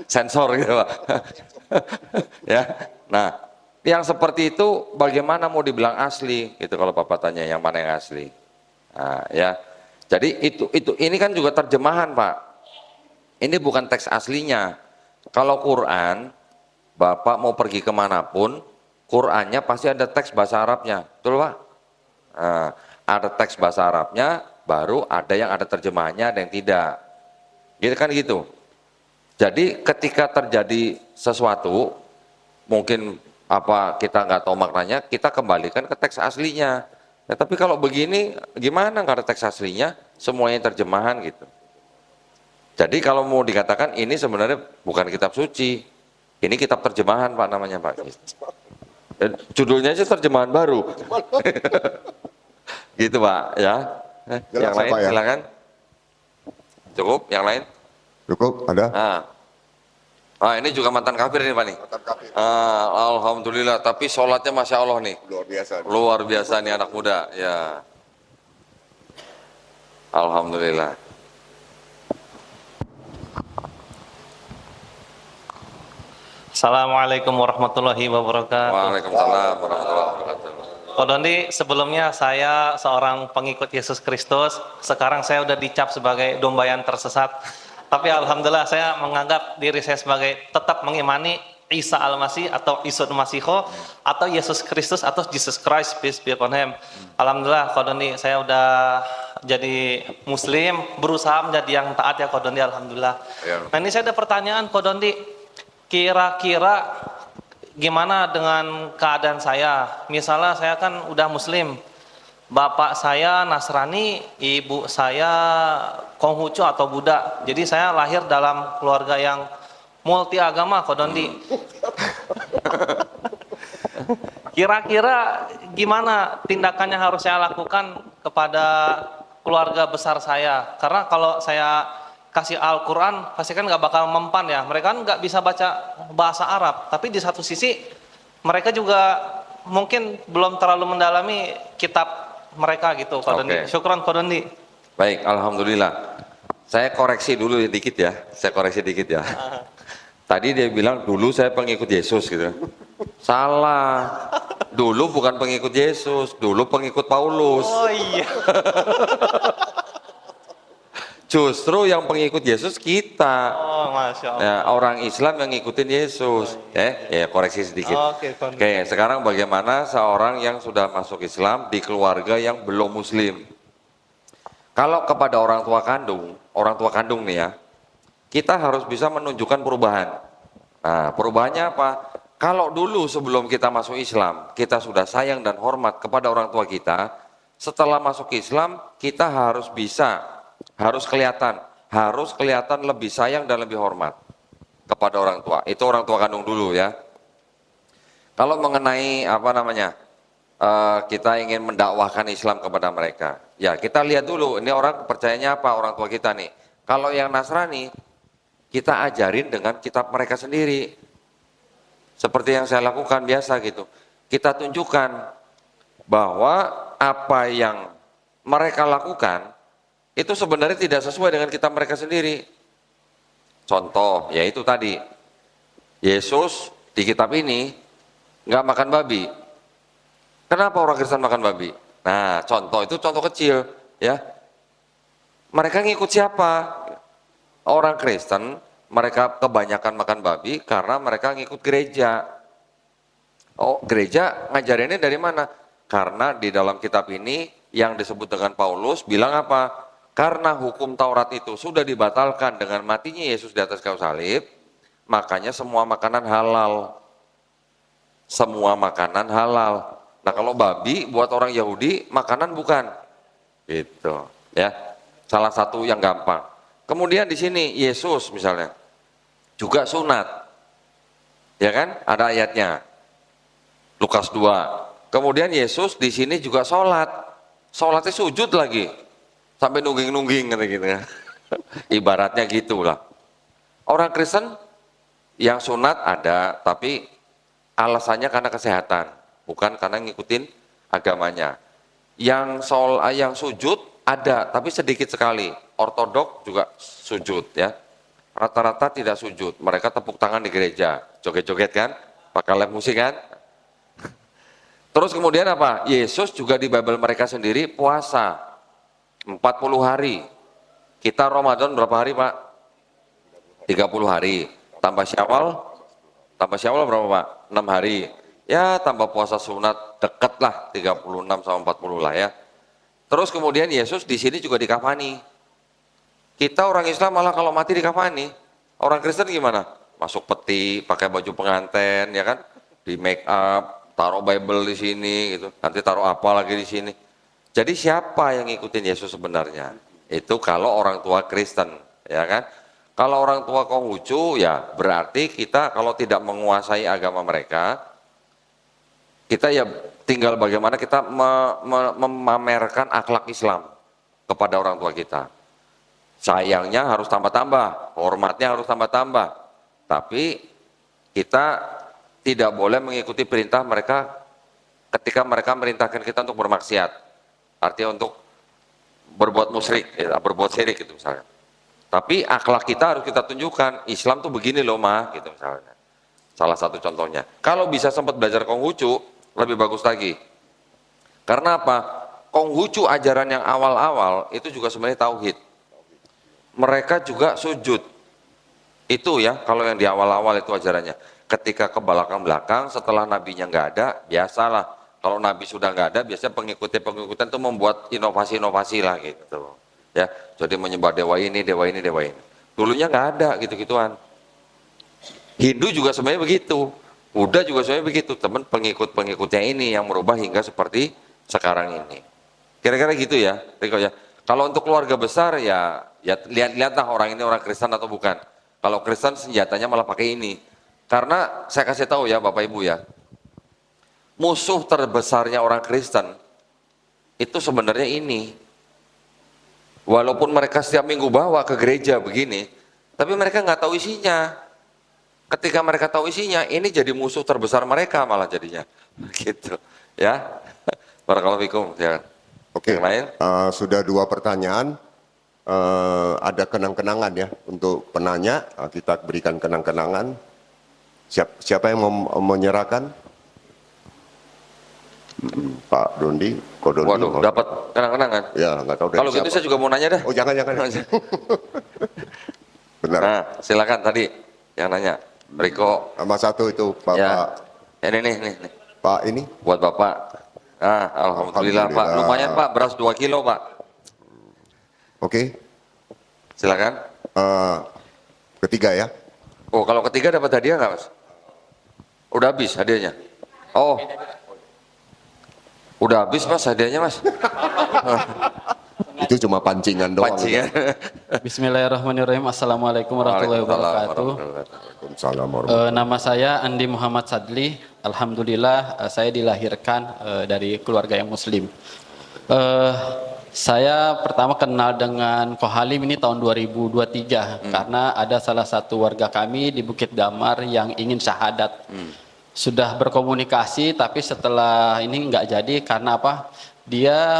Sensor gitu Pak. Ya, nah yang seperti itu bagaimana mau dibilang asli gitu kalau Bapak tanya yang mana yang asli. Nah, ya. Jadi ini kan juga terjemahan Pak. Ini bukan teks aslinya. Kalau Quran, Bapak mau pergi kemanapun, Qurannya pasti ada teks bahasa Arabnya, betul Pak? Nah, ada teks bahasa Arabnya, baru ada yang ada terjemahannya, ada yang tidak. Gitu kan gitu. Jadi ketika terjadi sesuatu, mungkin kita nggak tahu maknanya, kita kembalikan ke teks aslinya. Ya, tapi kalau begini gimana nggak ada teks aslinya, semuanya terjemahan gitu. Jadi kalau mau dikatakan ini sebenarnya bukan kitab suci, ini kitab terjemahan Pak namanya Pak. Dan judulnya aja terjemahan baru. Gitu Pak ya. Yang lain ya? Silakan. Cukup, yang lain? Cukup, ada? Nah, ini juga mantan kafir nih Pak nih. Mantan kafir. Alhamdulillah, tapi sholatnya Masya Allah nih. Luar biasa. Luar biasa nih anak muda, ya. Alhamdulillah. Assalamualaikum warahmatullahi wabarakatuh. Waalaikumsalam warahmatullahi wabarakatuh. Pak Dondi, sebelumnya saya seorang pengikut Yesus Kristus. Sekarang saya udah dicap sebagai domba yang tersesat. Tapi alhamdulillah saya menganggap diri saya sebagai tetap mengimani Isa Al-Masih atau Isud Masiho atau Yesus Kristus atau Jesus Christ, peace be upon him. Alhamdulillah Pak Dondi, saya udah jadi muslim, berusaha menjadi yang taat ya Pak Dondi, alhamdulillah. Ya. Nah ini saya ada pertanyaan Pak Dondi, kira-kira gimana dengan keadaan saya? Misalnya saya kan udah muslim, bapak saya Nasrani, ibu saya Konghucu atau Buddha. Jadi saya lahir dalam keluarga yang multi agama, Kodondi. Kira-kira gimana tindakannya harus saya lakukan kepada keluarga besar saya? Karena kalau saya kasih Al-Quran, pasti kan nggak bakal mempan ya. Mereka kan nggak bisa baca bahasa Arab. Tapi di satu sisi, mereka juga mungkin belum terlalu mendalami kitab mereka gitu. Oke. Syukran Kodondi. Baik, alhamdulillah. Saya koreksi dulu dikit ya. Saya koreksi dikit ya. Tadi dia bilang dulu saya pengikut Yesus gitu. Salah. Dulu bukan pengikut Yesus, dulu pengikut Paulus. Oh iya. Justru yang pengikut Yesus kita. Oh, Masya Allah. Ya, orang Islam yang ngikutin Yesus. Ya, koreksi sedikit. Oke, sekarang bagaimana seorang yang sudah masuk Islam di keluarga yang belum Muslim? Kalau kepada orang tua kandung nih ya, kita harus bisa menunjukkan perubahan. Nah, perubahannya apa? Kalau dulu sebelum kita masuk Islam, kita sudah sayang dan hormat kepada orang tua kita, setelah masuk Islam, kita harus kelihatan lebih sayang dan lebih hormat kepada orang tua. Itu orang tua kandung dulu ya. Kalau mengenai kita ingin mendakwahkan Islam kepada mereka, ya kita lihat dulu ini orang percayanya apa orang tua kita nih. Kalau yang Nasrani, kita ajarin dengan kitab mereka sendiri. Seperti yang saya lakukan biasa gitu. Kita tunjukkan bahwa apa yang mereka lakukan itu sebenarnya tidak sesuai dengan kitab mereka sendiri. Contoh, yaitu tadi, Yesus di kitab ini nggak makan babi. Kenapa orang Kristen makan babi? Nah, contoh itu contoh kecil, ya. Mereka ngikut siapa? Orang Kristen, mereka kebanyakan makan babi karena mereka ngikut gereja. Oh, gereja ngajarinnya dari mana? Karena di dalam kitab ini yang disebut dengan Paulus bilang apa? Karena hukum Taurat itu sudah dibatalkan dengan matinya Yesus di atas kayu salib, makanya semua makanan halal. Semua makanan halal. Nah, kalau babi buat orang Yahudi makanan bukan. Gitu, ya. Salah satu yang gampang. Kemudian di sini Yesus misalnya juga sunat. Ya kan? Ada ayatnya. Lukas 2. Kemudian Yesus di sini juga sholat. Sholatnya sujud lagi. Sampai nungging-nungging gitu ya. Ibaratnya gitulah. Orang Kristen yang sunat ada, tapi alasannya karena kesehatan, bukan karena ngikutin agamanya. Yang sujud ada, tapi sedikit sekali. Ortodok juga sujud ya. Rata-rata tidak sujud, mereka tepuk tangan di gereja, joget-joget kan, pakai live musik kan. Terus kemudian apa? Yesus juga di Bible mereka sendiri puasa 40 hari. Kita Ramadan berapa hari Pak? 30 hari. Tambah Syawal berapa Pak? 6 hari. Ya tambah puasa sunat deket lah 36 sama 40 lah ya. Terus kemudian Yesus di sini juga dikafani. Kita orang Islam malah kalau mati dikafani. Orang Kristen gimana? Masuk peti, pakai baju pengantin, ya kan? Di make up, taruh Bible di sini, gitu. Nanti taruh apa lagi di sini. Jadi siapa yang ngikutin Yesus sebenarnya? Itu kalau orang tua Kristen, ya kan? Kalau orang tua Konghucu, ya berarti kita kalau tidak menguasai agama mereka, kita ya tinggal bagaimana kita memamerkan akhlak Islam kepada orang tua kita. Sayangnya harus tambah-tambah, hormatnya harus tambah-tambah. Tapi kita tidak boleh mengikuti perintah mereka ketika mereka merintahkan kita untuk bermaksiat. Artinya untuk berbuat musyrik, ya, berbuat syirik gitu misalnya. Tapi akhlak kita harus kita tunjukkan, Islam tuh begini loh mah, gitu misalnya. Salah satu contohnya. Kalau bisa sempat belajar Konghucu, lebih bagus lagi. Karena apa? Konghucu ajaran yang awal-awal itu juga sebenarnya tauhid. Mereka juga sujud. Itu ya, kalau yang di awal-awal itu ajarannya. Ketika ke belakang-belakang, setelah nabinya nggak ada, biasalah. Kalau nabi sudah nggak ada, biasanya pengikutan itu membuat inovasi-inovasi lah gitu. Ya, jadi menyembah dewa ini, dewa ini, dewa ini. Dulunya nggak ada gitu-gituan. Hindu juga sebenarnya begitu. Buddha juga sebenarnya begitu. Teman pengikut-pengikutnya ini yang merubah hingga seperti sekarang ini. Kira-kira gitu ya, Riko ya. Kalau untuk keluarga besar ya lihat-lihatlah orang ini orang Kristen atau bukan. Kalau Kristen senjatanya malah pakai ini. Karena saya kasih tahu ya Bapak Ibu ya, musuh terbesarnya orang Kristen itu sebenarnya ini. Walaupun mereka setiap minggu bawa ke gereja begini, tapi mereka nggak tahu isinya. Ketika mereka tahu isinya, ini jadi musuh terbesar mereka malah jadinya. Gitu, ya. Barakallahu fikum. Ya. Oke, Yang lain? sudah 2 pertanyaan. Ada kenang-kenangan ya untuk penanya. Kita berikan kenang-kenangan. Siapa yang mau menyerahkan? Pak Dondi, Ko Dondi. Waduh, dapat kenang-kenangan. Ya, nggak tahu dari Kalau gitu siapa. saya juga mau nanya dah. Oh, jangan. Benar. Nah, silakan tadi yang nanya. Riko. Sama satu itu Bapak. Ya. Ini nih. Pak ini. Buat Bapak. Ah, alhamdulillah Pak. Lumayan Pak, beras 2 kilo Pak. Oke. Silakan. Ketiga ya. Oh, kalau ketiga dapat hadiah nggak Mas? Udah habis hadiahnya? Oh. Udah habis Mas hadiahnya Mas? Itu cuma pancingan doang. Pancingan. Bismillahirrahmanirrahim. Assalamualaikum warahmatullahi wabarakatuh. Waalaikumsalam warahmatullahi. Nama saya Andi Muhammad Sadli. Alhamdulillah saya dilahirkan dari keluarga yang Muslim. Saya pertama kenal dengan Ko Halim ini tahun 2023 karena ada salah satu warga kami di Bukit Damar yang ingin syahadat. Sudah berkomunikasi tapi setelah ini nggak jadi karena apa? Dia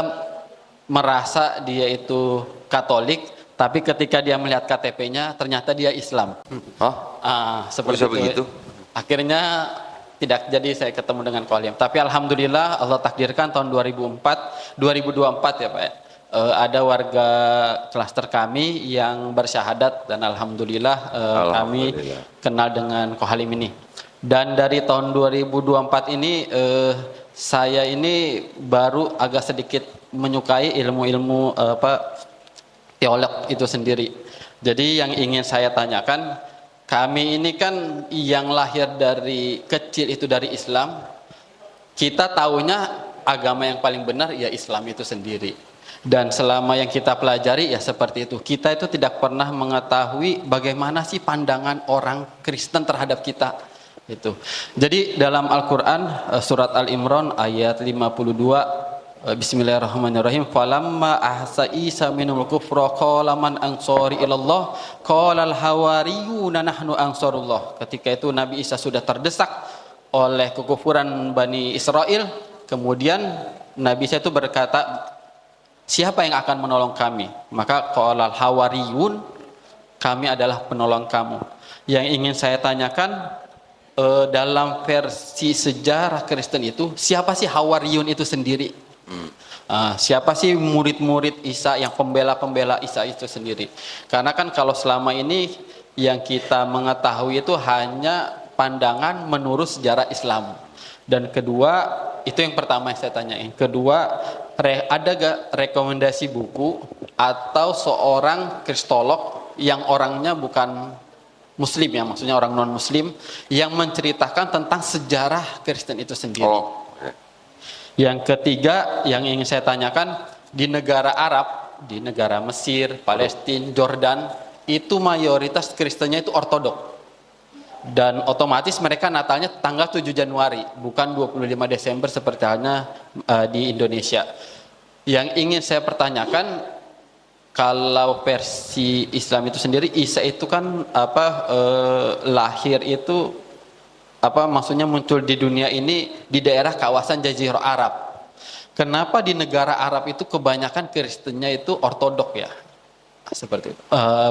merasa dia itu Katolik tapi ketika dia melihat KTP-nya ternyata dia Islam. Seperti Bisa itu. begitu? Akhirnya tidak jadi saya ketemu dengan Ko Halim. Tapi alhamdulillah Allah takdirkan tahun 2024 ya Pak ya. Ada warga klaster kami yang bersyahadat dan alhamdulillah, kami kenal dengan Ko Halim ini. Dan dari tahun 2024 ini saya ini baru agak sedikit menyukai ilmu-ilmu teolog itu sendiri. Jadi yang ingin saya tanyakan, kami ini kan yang lahir dari kecil itu dari Islam, kita tahunya agama yang paling benar ya Islam itu sendiri. Dan selama yang kita pelajari ya seperti itu. Kita itu tidak pernah mengetahui bagaimana sih pandangan orang Kristen terhadap kita. Itu. Jadi dalam Al-Quran surat Al-Imran ayat 52 Bismillahirrahmanirrahim. Falamma ahsa Isa minul kufra qala man ansari ilallah qala al-hawariyuna nahnu ansarullah. Ketika itu Nabi Isa sudah terdesak oleh kekufuran Bani Israel, kemudian Nabi Isa itu berkata, siapa yang akan menolong kami? Maka qala al-hawariyun, kami adalah penolong kamu. Yang ingin saya tanyakan, dalam versi sejarah Kristen itu siapa sih Hawariyun itu sendiri? Siapa sih murid-murid Isa yang pembela-pembela Isa itu sendiri? Karena kan kalau selama ini yang kita mengetahui itu hanya pandangan menurut sejarah Islam. Dan kedua, itu yang pertama yang saya tanyain. Kedua, ada gak rekomendasi buku atau seorang kristolog yang orangnya bukan Muslim ya, maksudnya orang non Muslim yang menceritakan tentang sejarah Kristen itu sendiri. Yang ketiga yang ingin saya tanyakan, di negara Arab, di negara Mesir, Palestina, Jordan, itu mayoritas Kristennya itu ortodok. Dan otomatis mereka Natalnya tanggal 7 Januari, bukan 25 Desember seperti halnya di Indonesia. Yang ingin saya pertanyakan, kalau versi Islam itu sendiri, Isa itu kan lahir itu maksudnya muncul di dunia ini di daerah kawasan Jazirah Arab. Kenapa di negara Arab itu kebanyakan Kristennya itu ortodok ya? Seperti itu.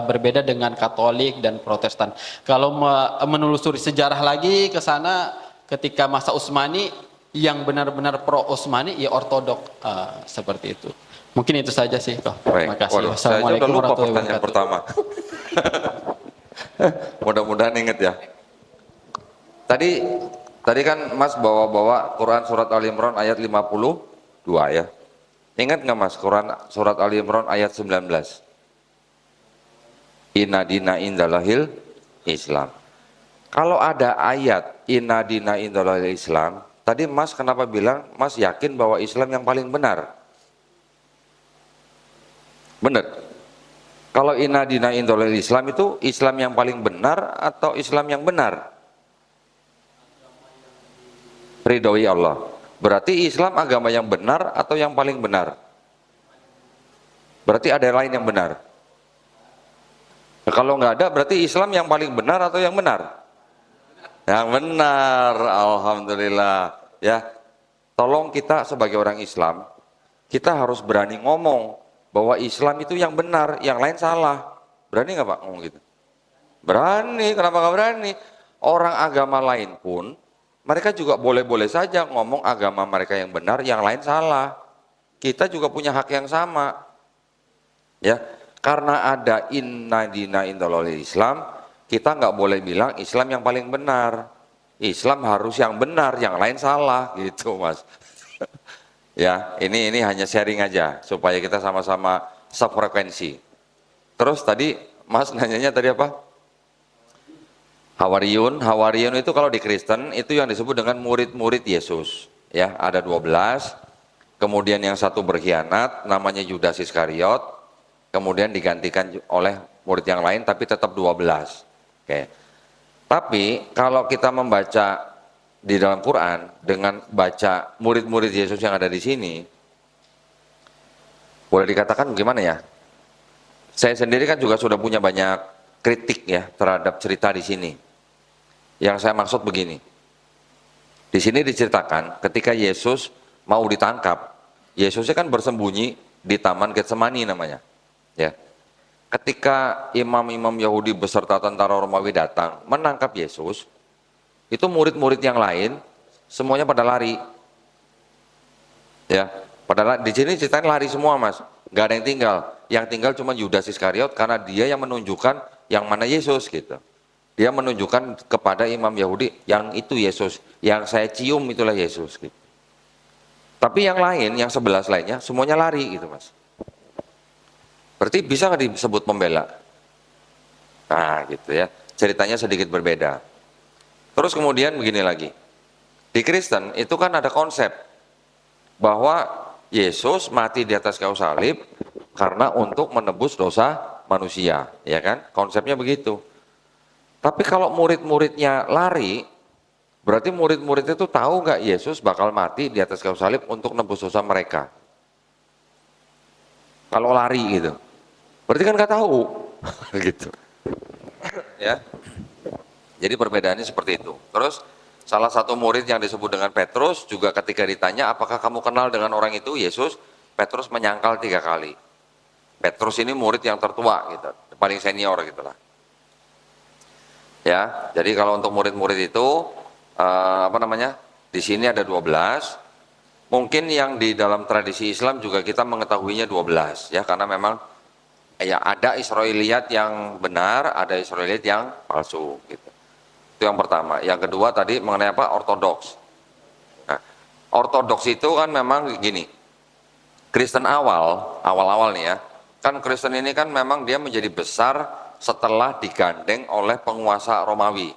Berbeda dengan Katolik dan Protestan. Kalau menelusuri sejarah lagi ke sana, ketika masa Utsmani yang benar-benar pro Utsmani ya ortodok, seperti itu. Mungkin itu saja sih. Terima kasih. Wassalamualaikum warahmatullahi wabarakatuh. Pertama. Mudah-mudahan ingat ya. Tadi kan Mas bawa Quran surat Ali Imran ayat 52 ya. Ingat nggak Mas Quran surat Ali Imran ayat 19? Inna dina indalahil Islam. Kalau ada ayat inna dina indalahil Islam, tadi Mas kenapa bilang Mas yakin bahwa Islam yang paling benar? Benar. Kalau inna dina indalahil Islam itu Islam yang paling benar atau Islam yang benar? Ridhoi Allah. Berarti Islam agama yang benar atau yang paling benar? Berarti ada lain yang benar. Nah, kalau nggak ada, berarti Islam yang paling benar atau yang benar? Yang benar, alhamdulillah. Ya, tolong kita sebagai orang Islam, kita harus berani ngomong bahwa Islam itu yang benar, yang lain salah. Berani nggak Pak ngomong gitu? Berani. Kenapa nggak berani? Orang agama lain pun mereka juga boleh-boleh saja ngomong agama mereka yang benar, yang lain salah. Kita juga punya hak yang sama. Ya, karena ada inna dina indallah Islam, kita nggak boleh bilang Islam yang paling benar. Islam harus yang benar, yang lain salah, gitu Mas. Ya, ini hanya sharing aja supaya kita sama-sama sefrekuensi. Terus tadi Mas nanyanya tadi apa? Hawariyun. Hawariyun itu kalau di Kristen itu yang disebut dengan murid-murid Yesus. Ya, ada 12. Kemudian yang satu berkhianat, namanya Yudas Iskariot. Kemudian digantikan oleh murid yang lain, tapi tetap 12. Oke. Tapi kalau kita membaca di dalam Quran dengan baca murid-murid Yesus yang ada di sini, boleh dikatakan gimana ya? Saya sendiri kan juga sudah punya banyak kritik ya terhadap cerita di sini. Yang saya maksud begini. Di sini diceritakan ketika Yesus mau ditangkap, Yesusnya kan bersembunyi di Taman Getsemani namanya. Ya. Ketika imam-imam Yahudi beserta tentara Romawi datang menangkap Yesus, itu murid-murid yang lain semuanya pada lari. Ya, di sini ceritanya lari semua Mas, nggak ada yang tinggal. Yang tinggal cuma Yudas Iskariot karena dia yang menunjukkan yang mana Yesus gitu. Dia menunjukkan kepada imam Yahudi yang itu Yesus, yang saya cium itulah Yesus. Gitu. Tapi yang lain, yang 11 lainnya semuanya lari gitu Mas. Berarti bisa nggak disebut pembela? Nah gitu ya, ceritanya sedikit berbeda. Terus kemudian begini lagi, di Kristen itu kan ada konsep bahwa Yesus mati di atas kayu salib karena untuk menebus dosa manusia, ya kan? Konsepnya begitu. Tapi kalau murid-muridnya lari, berarti murid-murid itu tahu nggak Yesus bakal mati di atas kayu salib untuk menebus dosa mereka? Kalau lari gitu. Berarti kan nggak tahu, gitu, ya. Jadi perbedaannya seperti itu. Terus salah satu murid yang disebut dengan Petrus juga ketika ditanya apakah kamu kenal dengan orang itu Yesus, Petrus menyangkal 3 kali. Petrus ini murid yang tertua, gitu, paling senior gitulah. Ya, jadi kalau untuk murid-murid itu di sini ada 12. Mungkin yang di dalam tradisi Islam juga kita mengetahuinya 12, ya, karena memang ya ada Israiliyat yang benar, ada Israiliyat yang palsu gitu. Itu yang pertama. Yang kedua tadi mengenai apa? Ortodoks. Nah, ortodoks itu kan memang gini. Kristen awal nih ya. Kan Kristen ini kan memang dia menjadi besar setelah digandeng oleh penguasa Romawi.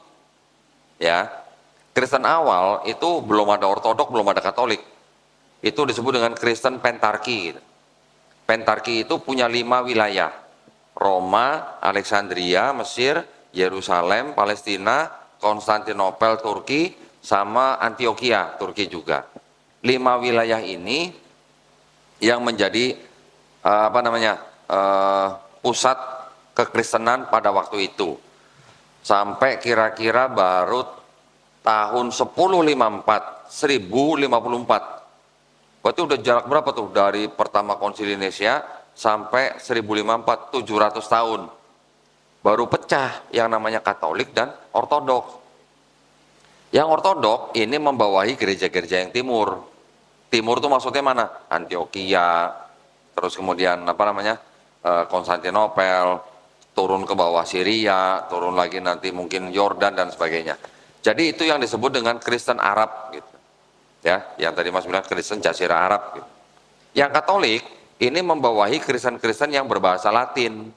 Ya. Kristen awal itu belum ada ortodok, belum ada Katolik. Itu disebut dengan Kristen Pentarki gitu. Pentarki itu punya 5 wilayah, Roma, Alexandria, Mesir, Yerusalem, Palestina, Konstantinopel, Turki, sama Antioquia, Turki juga. 5 wilayah ini yang menjadi pusat kekristenan pada waktu itu. Sampai kira-kira baru tahun 1054. Berarti udah jarak berapa tuh dari pertama konsili Nicea sampai 1054, 700 tahun. Baru pecah yang namanya Katolik dan Ortodoks. Yang Ortodok ini membawahi gereja-gereja yang timur. Timur itu maksudnya mana? Antioquia, terus kemudian Konstantinopel, turun ke bawah Syria, turun lagi nanti mungkin Yordan dan sebagainya. Jadi itu yang disebut dengan Kristen Arab gitu. Ya, yang tadi Mas bilang Kristen Jazirah Arab gitu. Yang Katolik ini membawahi Kristen-Kristen yang berbahasa Latin.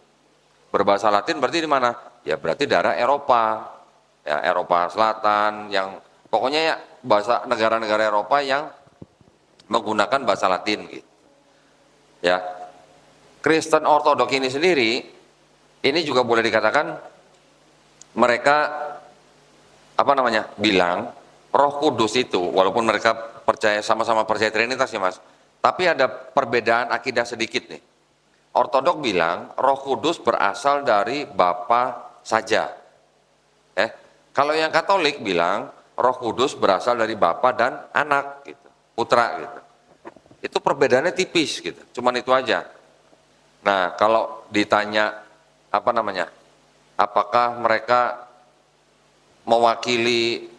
Berbahasa Latin berarti di mana? Ya berarti daerah Eropa. Ya, Eropa Selatan yang pokoknya ya bahasa negara-negara Eropa yang menggunakan bahasa Latin gitu. Ya. Kristen Ortodok ini sendiri ini juga boleh dikatakan mereka bilang Roh Kudus itu, walaupun mereka percaya sama-sama percaya Trinitas ya Mas, tapi ada perbedaan akidah sedikit nih. Ortodok bilang Roh Kudus berasal dari Bapa saja. Kalau yang Katolik bilang Roh Kudus berasal dari Bapa dan Anak, gitu, Putra, gitu. Itu perbedaannya tipis, gitu. Cuman itu aja. Nah, kalau ditanya apakah mereka mewakili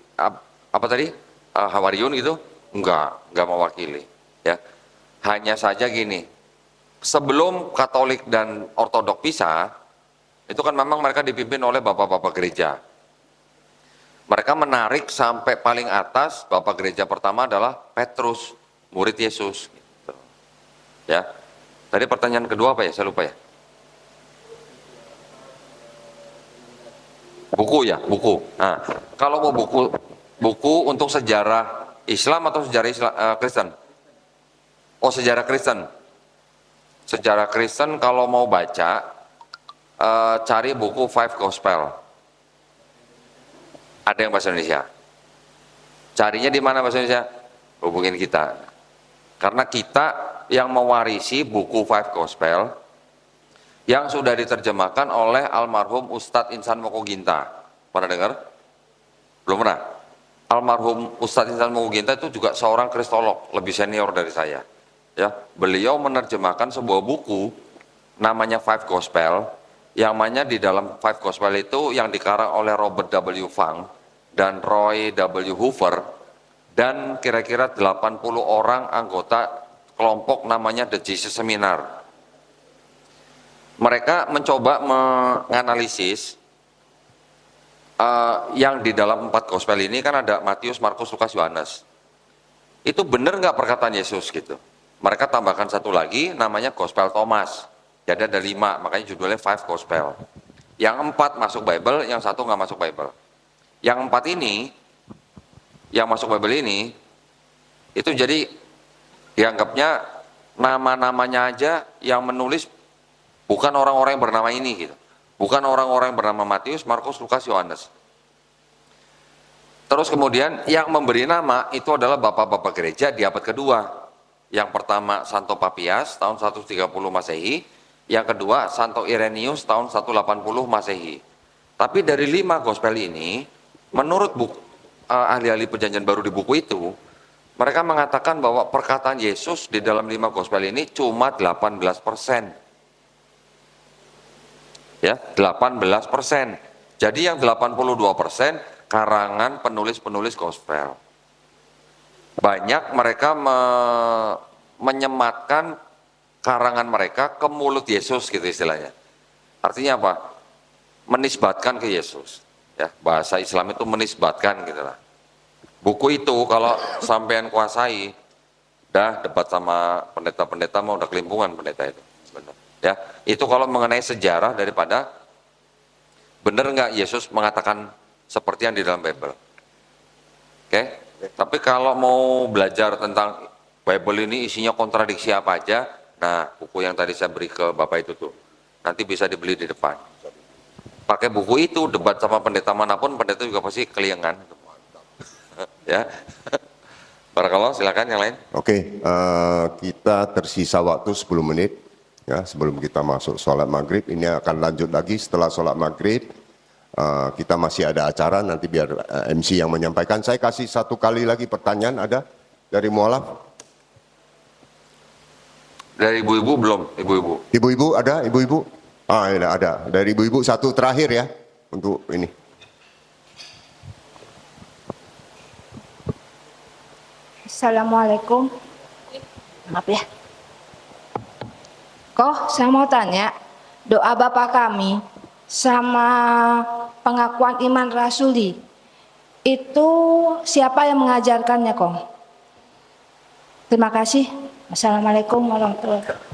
Hawariyun gitu? Enggak mewakili. Ya, hanya saja gini. Sebelum Katolik dan Ortodok pisah, itu kan memang mereka dipimpin oleh bapak-bapak gereja. Mereka menarik sampai paling atas. Bapak gereja pertama adalah Petrus, murid Yesus. Gitu. Ya. Tadi pertanyaan kedua apa ya? Saya lupa ya. Buku ya, buku. Nah, kalau mau buku untuk sejarah Islam atau sejarah Kristen? Oh, sejarah Kristen. Sejarah Kristen kalau mau baca, cari buku Five Gospel. Ada yang bahasa Indonesia. Carinya di mana bahasa Indonesia? Hubungin kita. Karena kita yang mewarisi buku Five Gospel yang sudah diterjemahkan oleh almarhum Ustadz Insan Mokoginta. Pernah dengar? Belum pernah? Almarhum Ustadz Insan Mokoginta itu juga seorang kristolog, lebih senior dari saya. Ya, beliau menerjemahkan sebuah buku namanya Five Gospel, yang mana di dalam Five Gospel itu yang dikarang oleh Robert W. Funk dan Roy W. Hoover dan kira-kira 80 orang anggota kelompok namanya The Jesus Seminar. Mereka mencoba menganalisis yang di dalam 4 gospel ini kan ada Matius, Markus, Lukas, Yohanes. Itu benar nggak perkataan Yesus gitu? Mereka tambahkan satu lagi namanya Gospel Thomas. Jadi ada 5, makanya judulnya Five Gospel. Yang 4 masuk Bible, yang 1 nggak masuk Bible. Yang 4 ini, yang masuk Bible ini, itu jadi dianggapnya nama-namanya aja yang menulis bukan orang-orang yang bernama ini gitu. Bukan orang-orang yang bernama Matius, Markus, Lukas, Yohanes. Terus kemudian yang memberi nama itu adalah bapak-bapak gereja di abad kedua. Yang pertama Santo Papias tahun 130 Masehi, yang kedua Santo Irenaeus tahun 180 Masehi. Tapi dari 5 gospel ini, menurut ahli-ahli perjanjian baru di buku itu, mereka mengatakan bahwa perkataan Yesus di dalam 5 gospel ini cuma 18%. Ya, 18%. Jadi yang 82% karangan penulis-penulis gospel. Banyak mereka menyematkan karangan mereka ke mulut Yesus gitu istilahnya. Artinya apa? Menisbatkan ke Yesus. Ya, bahasa Islam itu menisbatkan gitu lah. Buku itu kalau sampean kuasai, dah debat sama pendeta-pendeta mau udah kelimpungan pendeta itu. Benar. Ya, itu kalau mengenai sejarah daripada benar nggak Yesus mengatakan seperti yang di dalam Bible. Oke? Tapi kalau mau belajar tentang Bible ini isinya kontradiksi apa aja, nah buku yang tadi saya beri ke Bapak itu tuh, nanti bisa dibeli di depan. Pakai buku itu, debat sama pendeta manapun, pendeta juga pasti keliengan. Ya, Barakallah, silakan yang lain. Oke, kita tersisa waktu 10 menit ya sebelum kita masuk sholat maghrib. Ini akan lanjut lagi setelah sholat maghrib. Kita masih ada acara, nanti biar MC yang menyampaikan. Saya kasih satu kali lagi pertanyaan, ada dari mualaf? Dari ibu-ibu belum? Ibu-ibu? Ibu-ibu ada? Ibu-ibu? Ah, ada. Dari ibu-ibu satu terakhir ya untuk ini. Assalamualaikum. Maaf ya. Kok saya mau tanya, doa Bapak kami sama pengakuan iman rasuli itu siapa yang mengajarkannya, Kong? Terima kasih. Assalamualaikum warahmatullahi wabarakatuh.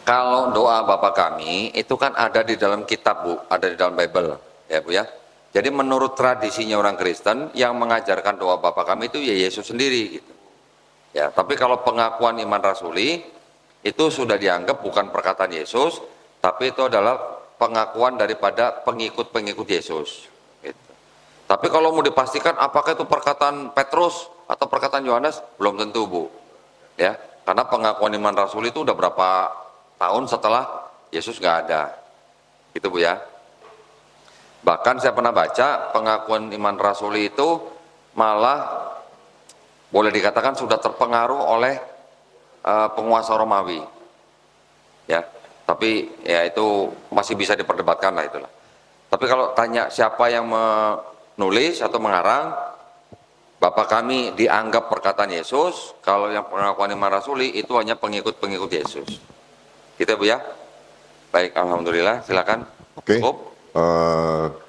Kalau doa Bapa kami itu kan ada di dalam kitab, Bu, ada di dalam Bible, ya Bu ya. Jadi menurut tradisinya orang Kristen yang mengajarkan doa Bapa kami itu ya Yesus sendiri gitu. Ya, tapi kalau pengakuan iman rasuli itu sudah dianggap bukan perkataan Yesus, tapi itu adalah pengakuan daripada pengikut-pengikut Yesus. Gitu. Tapi kalau mau dipastikan apakah itu perkataan Petrus atau perkataan Yohanes, belum tentu, Bu. Ya, karena pengakuan iman Rasul itu udah berapa tahun setelah Yesus nggak ada. Gitu, Bu ya. Bahkan saya pernah baca pengakuan iman Rasul itu malah boleh dikatakan sudah terpengaruh oleh penguasa Romawi. Ya, tapi ya itu masih bisa diperdebatkan lah itulah. Tapi kalau tanya siapa yang menulis atau mengarang, Bapak kami dianggap perkataan Yesus, kalau yang pengakuan iman Rasuli itu hanya pengikut-pengikut Yesus. Gitu, Bu ya. Baik, alhamdulillah, silakan. Oke. Cukup?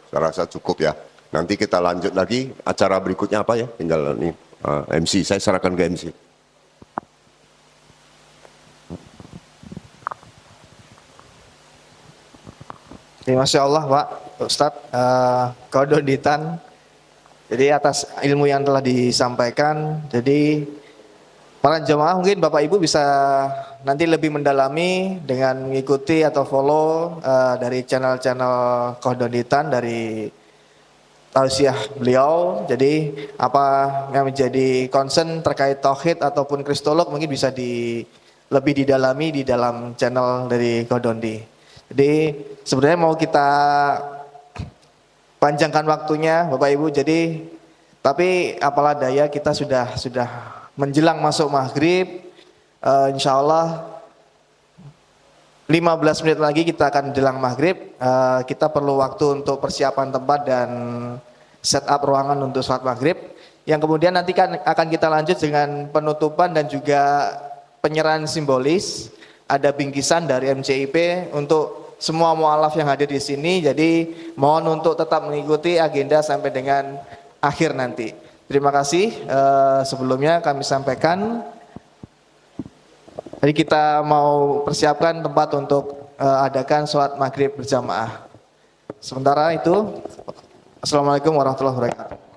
Saya rasa cukup ya. Nanti kita lanjut lagi. Acara berikutnya apa ya? Tinggal nih MC. Saya serahkan ke MC. Masya Allah Pak Ustadz, Kododitan. Jadi atas ilmu yang telah disampaikan, jadi para jemaah mungkin Bapak Ibu bisa nanti lebih mendalami dengan mengikuti atau follow dari channel-channel Kododitan dari tausiah beliau. Jadi apa yang menjadi concern terkait tauhid ataupun kristolog mungkin bisa lebih didalami di dalam channel dari Kodondi. Jadi sebenarnya mau kita panjangkan waktunya Bapak Ibu, jadi tapi apalah daya kita sudah menjelang masuk maghrib, insya Allah 15 menit lagi kita akan menjelang maghrib, kita perlu waktu untuk persiapan tempat dan setup ruangan untuk sholat maghrib, yang kemudian nanti kan akan kita lanjut dengan penutupan dan juga penyerahan simbolis. Ada bingkisan dari MCIP untuk semua mualaf yang hadir di sini, jadi mohon untuk tetap mengikuti agenda sampai dengan akhir nanti. Terima kasih. Sebelumnya kami sampaikan, jadi kita mau persiapkan tempat untuk adakan sholat maghrib berjamaah. Sementara itu, Assalamualaikum warahmatullahi wabarakatuh.